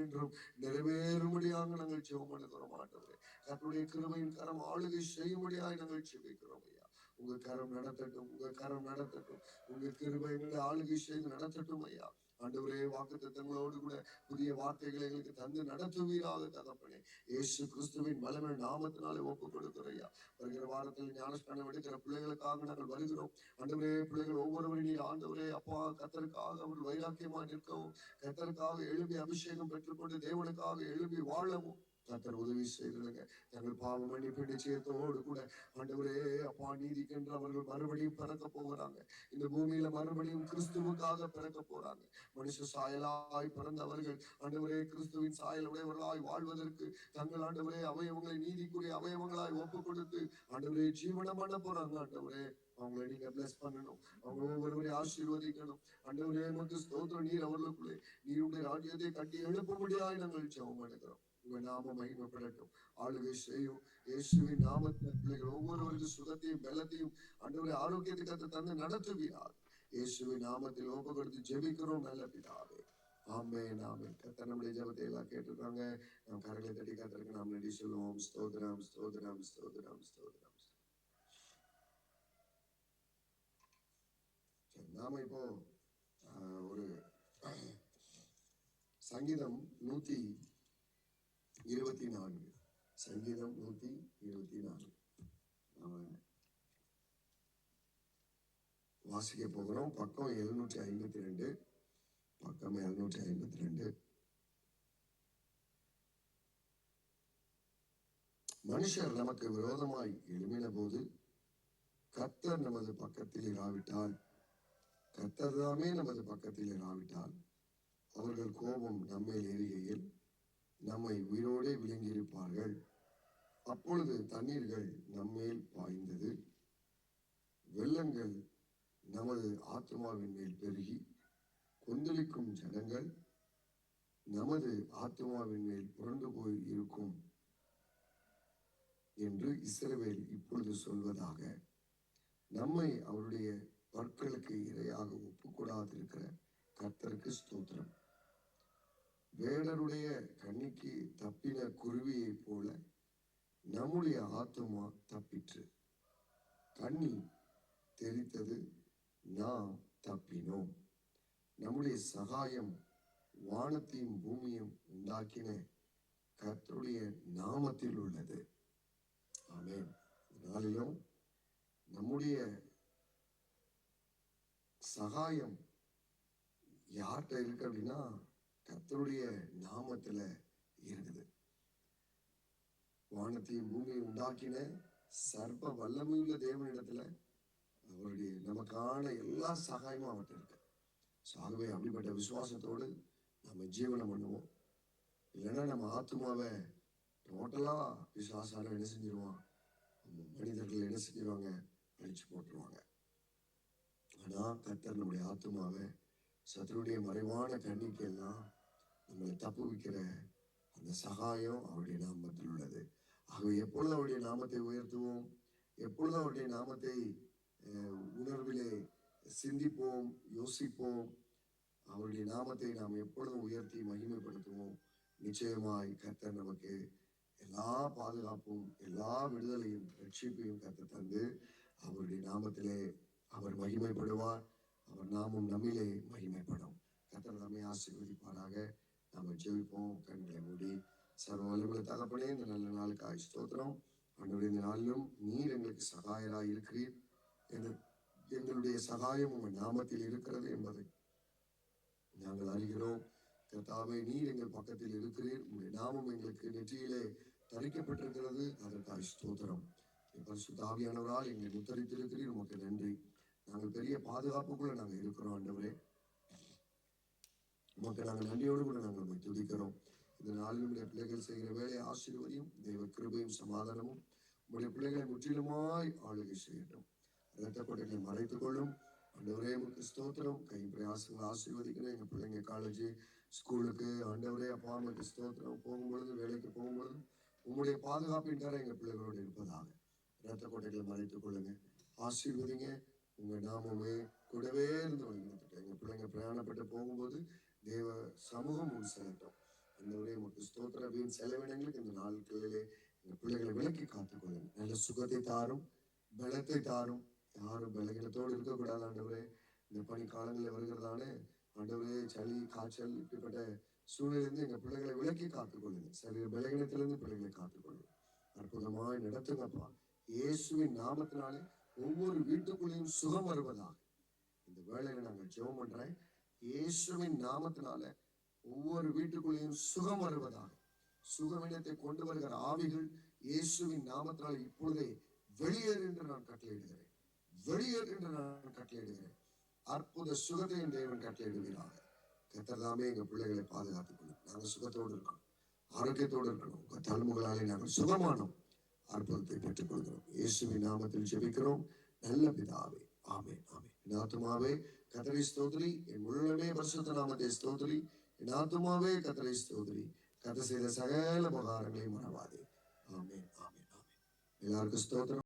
S1: என்றும் நிறைவேறும்படியாக நாங்கள் ஜெபம் பண்ணுகிறோம் ஆண்டவரே. கர்த்தருடைய கிருபையின் கரம் ஆளுகை செய்யும்படியாக நாங்கள் ஜெபிக்கிறோம் ஐயா. உங்க கரம் நடத்தட்டும், உங்க கரம் நடத்தட்டும். உங்க கிருபை எங்களை ஆளுகை செய்து நடத்தட்டும் ஐயா. ஆண்டவரே, வாக்குத்தத்தங்களோடு கூட புதிய வார்த்தைகளை எங்களுக்கு தந்து நடத்துவீராக தகப்பனே. இயேசு கிறிஸ்துவின் வல்லமை நாமத்தினாலே ஒப்புக் கொடுக்கிறையா. வருகிற வாரத்தில் ஞானஸ்நானம் எடுக்கிற பிள்ளைகளுக்காக நாங்கள் வருகிறோம். ஆண்டவரே, பிள்ளைகள் ஒவ்வொருவரும் நீர் ஆண்டவரே அப்பா கர்த்தருக்காக அவர் வைராக்கியமாக நிற்கவும், கர்த்தருக்காக எழுப்பி அபிஷேகம் பெற்றுக்கொண்டு தேவனுக்காக எழுப்பி வாழவும் கர்த்தர் உதவி செய்திருங்க. தங்கள் பாவ மன்னிப்பு நிச்சயத்தோடு கூட ஆண்டவரே அப்பா நீதிக்கென்று அவர்கள் மறுபடியும் பிறக்க போகிறாங்க. இந்த பூமியில மறுபடியும் கிறிஸ்துவுக்காக பிறக்க போறாங்க. மனுஷ சாயலாய் பிறந்தவர்கள் ஆண்டவரே கிறிஸ்துவின் சாயல் உடையவர்களாய் வாழ்வதற்கு தங்கள் ஆண்டவரே அவயவங்களை நீதிக்குரிய அவயவங்களாய் ஒப்பு கொடுத்து ஆண்டவரே ஜீவனம் பண்ண போறாங்க. ஆண்டவரே, அவங்களை நீங்க பிளஸ் பண்ணணும். அவங்க ஒவ்வொருவரையும் ஆசீர்வதிக்கணும். ஆண்டவரே, நமக்கு ஸ்தோத்திரம். நீர் அவர்களுக்குள்ளே நீருடைய ராஜ்யத்தை கட்டி எழுப்பும்படியாய் நாங்கள் ஜெபம் பண்ணுகிறோம். உங்க நாமம் மகிமைப்படட்டும். ஆளுகை செய்யும். இயேசுவின் நாமத்தில் பிள்ளைகள் ஒவ்வொருவருக்கும் சுகத்தையும் பலத்தையும் ஆண்டவரே ஆரோக்கியத்தை கத்து தந்து நடத்துவீராக. இயேசுவின் நாமத்தில் ஒப்பு கொடுத்து ஜெபிக்கிறோம் நல்ல பிதாவே. ஆமென் ஆமென். கர்த்தர் நம்முடைய ஜெபத்தை எல்லாம் கேட்டிருக்காங்க. நாம் கரங்களை தட்டி கர்த்தருக்கு நாம் நன்றி சொல்லுவோம். ஸ்தோத்திரம் ஸ்தோத்திரம் ஸ்தோத்திரம் ஸ்தோத்திரம். நாம இப்போ ஒரு சங்கீதம் 124 சங்கீதம் 124 நாம வாசிக்க போகிறோம். பக்கம் 752. பக்கம் 752. மனுஷர் நமக்கு விரோதமாய் எழும்பின போது கர்த்தர் நமது பக்கத்தில் இராவிட்டால், கர்த்தர் தாமே நமது பக்கத்தில் இராவிட்டால், அவர்கள் கோபம் நம்மேல் எரிகையில் நம்மை உயிரோடே விழுங்கியிருப்பார்கள். அப்பொழுது தண்ணீர்கள் நம்மேல் பாய்ந்தது, வெள்ளங்கள் நமது ஆத்மாவின் மேல் பெருகி, கொந்தளிக்கும் ஜனங்கள் நமது ஆத்மாவின் மேல் புரண்டு போய் இருக்கும் என்று இஸ்ரவேல் இப்பொழுது சொல்வதாக. நம்மை அவருடைய பற்களுக்கு இரையாக ஒப்புக்கூடாதிருக்கிற கர்த்தருக்கு ஸ்தோத்திரம். வேடருடைய கண்ணிக்கு தப்பின குருவியை போல நம்முடைய ஆத்துமா தப்பிற்று. கண்ணி தெரித்தது, நாம் தப்பினோம். நம்முடைய சகாயம் வானத்தையும் பூமியும் உண்டாக்கின கர்த்தருடைய நாமத்தில் உள்ளது. ஆமென். நாளிலும் நம்முடைய சகாயம் யார்கிட்ட இருக்கு அப்படின்னா கர்த்தருடைய நாமத்துல இருக்குது. வானத்தையும் பூமியை உண்டாக்கின சர்வ வல்லமையுள்ள தேவனிடத்துல அவருடைய நமக்கான எல்லா சகாயமும் அவர்கிட்ட இருக்கு. ஆகவே அப்படிப்பட்ட விசுவாசத்தோடு நம்ம ஜீவனம் பண்ணுவோம். இல்லைன்னா நம்ம ஆத்மாவை டோட்டலா விசுவாசால என்ன செஞ்சிருவான், மனிதர்கள் என்ன செஞ்சிருவாங்க, அழிச்சு போட்டுருவாங்க. ஆனா கர்த்தர் நம்முடைய ஆத்மாவை சத்துருடைய மறைவான கண்ணிக்கு எல்லாம் நம்மளை தப்பு வைக்கிற அந்த சகாயம் அவருடைய நாமத்தில் உள்ளது. ஆகவே எப்பொழுது அவருடைய நாமத்தை உயர்த்துவோம், எப்பொழுது அவருடைய நாமத்தை உணர்விலே சிந்திப்போம், யோசிப்போம், அவருடைய நாமத்தை நாம் எப்பொழுதும் உயர்த்தி மகிமைப்படுத்துவோம். நிச்சயமாய் கர்த்தர் நமக்கு எல்லா பாதுகாப்பும் எல்லா விடுதலையும் ரட்சிப்பையும் கர்த்தர் தந்து அவருடைய நாமத்திலே அவர் மகிமைப்படுவார். அவர் நாமும் நம்மிலே மகிமைப்படும். கர்த்தர் நம்மை ஆசீர்வதிப்பாராக. நாம ஜெபிப்போம். கண்களை மூடி. சர்வ வல்லமையுள்ள தகப்பனே, இந்த நல்ல நாளுக்காய் ஸ்தோத்திரம். ஆண்டவரே, இந்த நாளிலும் நீர் எங்களுக்கு சகாயராய் இருக்கிறீர். எங்களுடைய சகாயம் உங்கள் நாமத்தில் இருக்கிறது என்பதை நாங்கள் அறிகிறோம். கர்த்தாவே, நீர் எங்கள் பக்கத்தில் இருக்கிறீர். உங்களுடைய நாமம் எங்களுக்கு நெற்றியிலே தரிக்கப்பட்டிருக்கிறது. அதற்காக ஸ்தோத்திரம். பரிசுத்த ஆவியானவரால் எங்களை முத்தரித்திருக்கிறீர். உமக்கு நன்றி. நாங்கள் பெரிய பாதுகாப்புக்குள்ள நாங்கள் இருக்கிறோம். ஆண்டவரே, உமக்கு நாங்கள் நன்றியோடு கூட நாங்கள் உண்மை துதிக்கிறோம். இந்த நாளில் உடைய பிள்ளைகள் செய்கிற வேலையை ஆசீர்வதியும். தெய்வ கிருபையும் சமாதானமும் உடைய பிள்ளைகளை முற்றிலுமாய் ஆளுகை செய்யட்டும். இரத்த கொட்டைகளை மறைத்துக் கொள்ளும். ஆண்டவரே, உமக்கு ஸ்தோத்திரம். கை பிரயாசங்களை ஆசீர்வதிக்கிறேன். எங்கள் பிள்ளைங்க காலேஜ் ஸ்கூலுக்கு ஆண்டவரே அப்பா உமக்கு ஸ்தோத்திரம். போகும்பொழுது, வேலைக்கு போகும்பொழுது உங்களுடைய பாதுகாப்பின் தர எங்கள் பிள்ளைகளோடு இருப்பதாக. இரத்த கொட்டைகளை மறைத்துக் கொள்ளுங்க. ஆசீர்வதிங்க. உங்க நாமமே கூடவே இருந்து வழிநடத்திட்டு எங்க பிள்ளைங்க பிரயாணப்பட்டு போகும்போது தேவ சமூகம் முன் செல்லட்டும். ஆண்டவரே, உமக்கு ஸ்தோத்திர. வீண் செலவினங்களுக்கு இந்த நாட்களிலே எங்க பிள்ளைகளை விலக்கி காத்துக்கொள்ளுங்க. நல்ல சுகத்தை தாரும், பலத்தை தாரும். யாரும் பலகீனத்தோடு இருக்கக்கூடாது. ஆண்டவரே, இந்த பனி காலங்களில் வருகிறதானே ஆண்டவரே, சளி காய்ச்சல் இப்படிப்பட்ட சூழ்நிலிருந்து எங்க பிள்ளைகளை விலக்கி காத்துக்கொள்ளுங்க. சரீர பலகீனத்திலிருந்து பிள்ளைகளை காத்துக்கொள்ளுங்க. அற்புதமாய் நடத்துங்கப்பா. இயேசுவின் நாமத்தினாலே ஒவ்வொரு வீட்டுக்குள்ளேயும் சுகம் வருவதாக இந்த வேளையில நாங்கள் ஜெபம் பண்றேன். இயேசுவின் நாமத்தினால ஒவ்வொரு வீட்டுக்குள்ளேயும் சுகம் வருவதாக. சுகவினத்தை கொண்டு வருகிற ஆவிகள் இயேசுவின் நாமத்தினால் இப்பொழுதே வெளியேறு என்று நான் கட்டளையிடுகிறேன். வெளியேறு என்று நான் கட்டளையிடுகிறேன். அற்புத சுகத்தையும் தேவன் கட்டளையிடுவீராக. கர்த்தர் தாமே எங்க பிள்ளைகளை பாதுகாத்துக் கொள்ளும். நாங்கள் சுகத்தோடு இருக்கணும், ஆரோக்கியத்தோடு இருக்கணும். உங்க தலைமுகளாலே நாங்கள் சுகமானோம். அற்புதத்தை பெற்றுக் கொள்கிறோம். இயேசுவின் நாமத்தில் ஜெபிக்கிறோம் நல்ல பிதாவே. ஆமென், ஆமென். என் ஆத்துமாவே கர்த்தரை ஸ்தோத்திரி. என் உள்ளமே பரிசுத்த நாமத்தை ஸ்தோத்திரி. என் ஆத்துமாவே கர்த்தரை ஸ்தோத்திரி. கர்த்தர் செய்த சகல உபகாரங்களையும் மறவாதே. ஆமென், ஆமென், ஆமென். எல்லாருக்கும் ஸ்தோத்திரம்.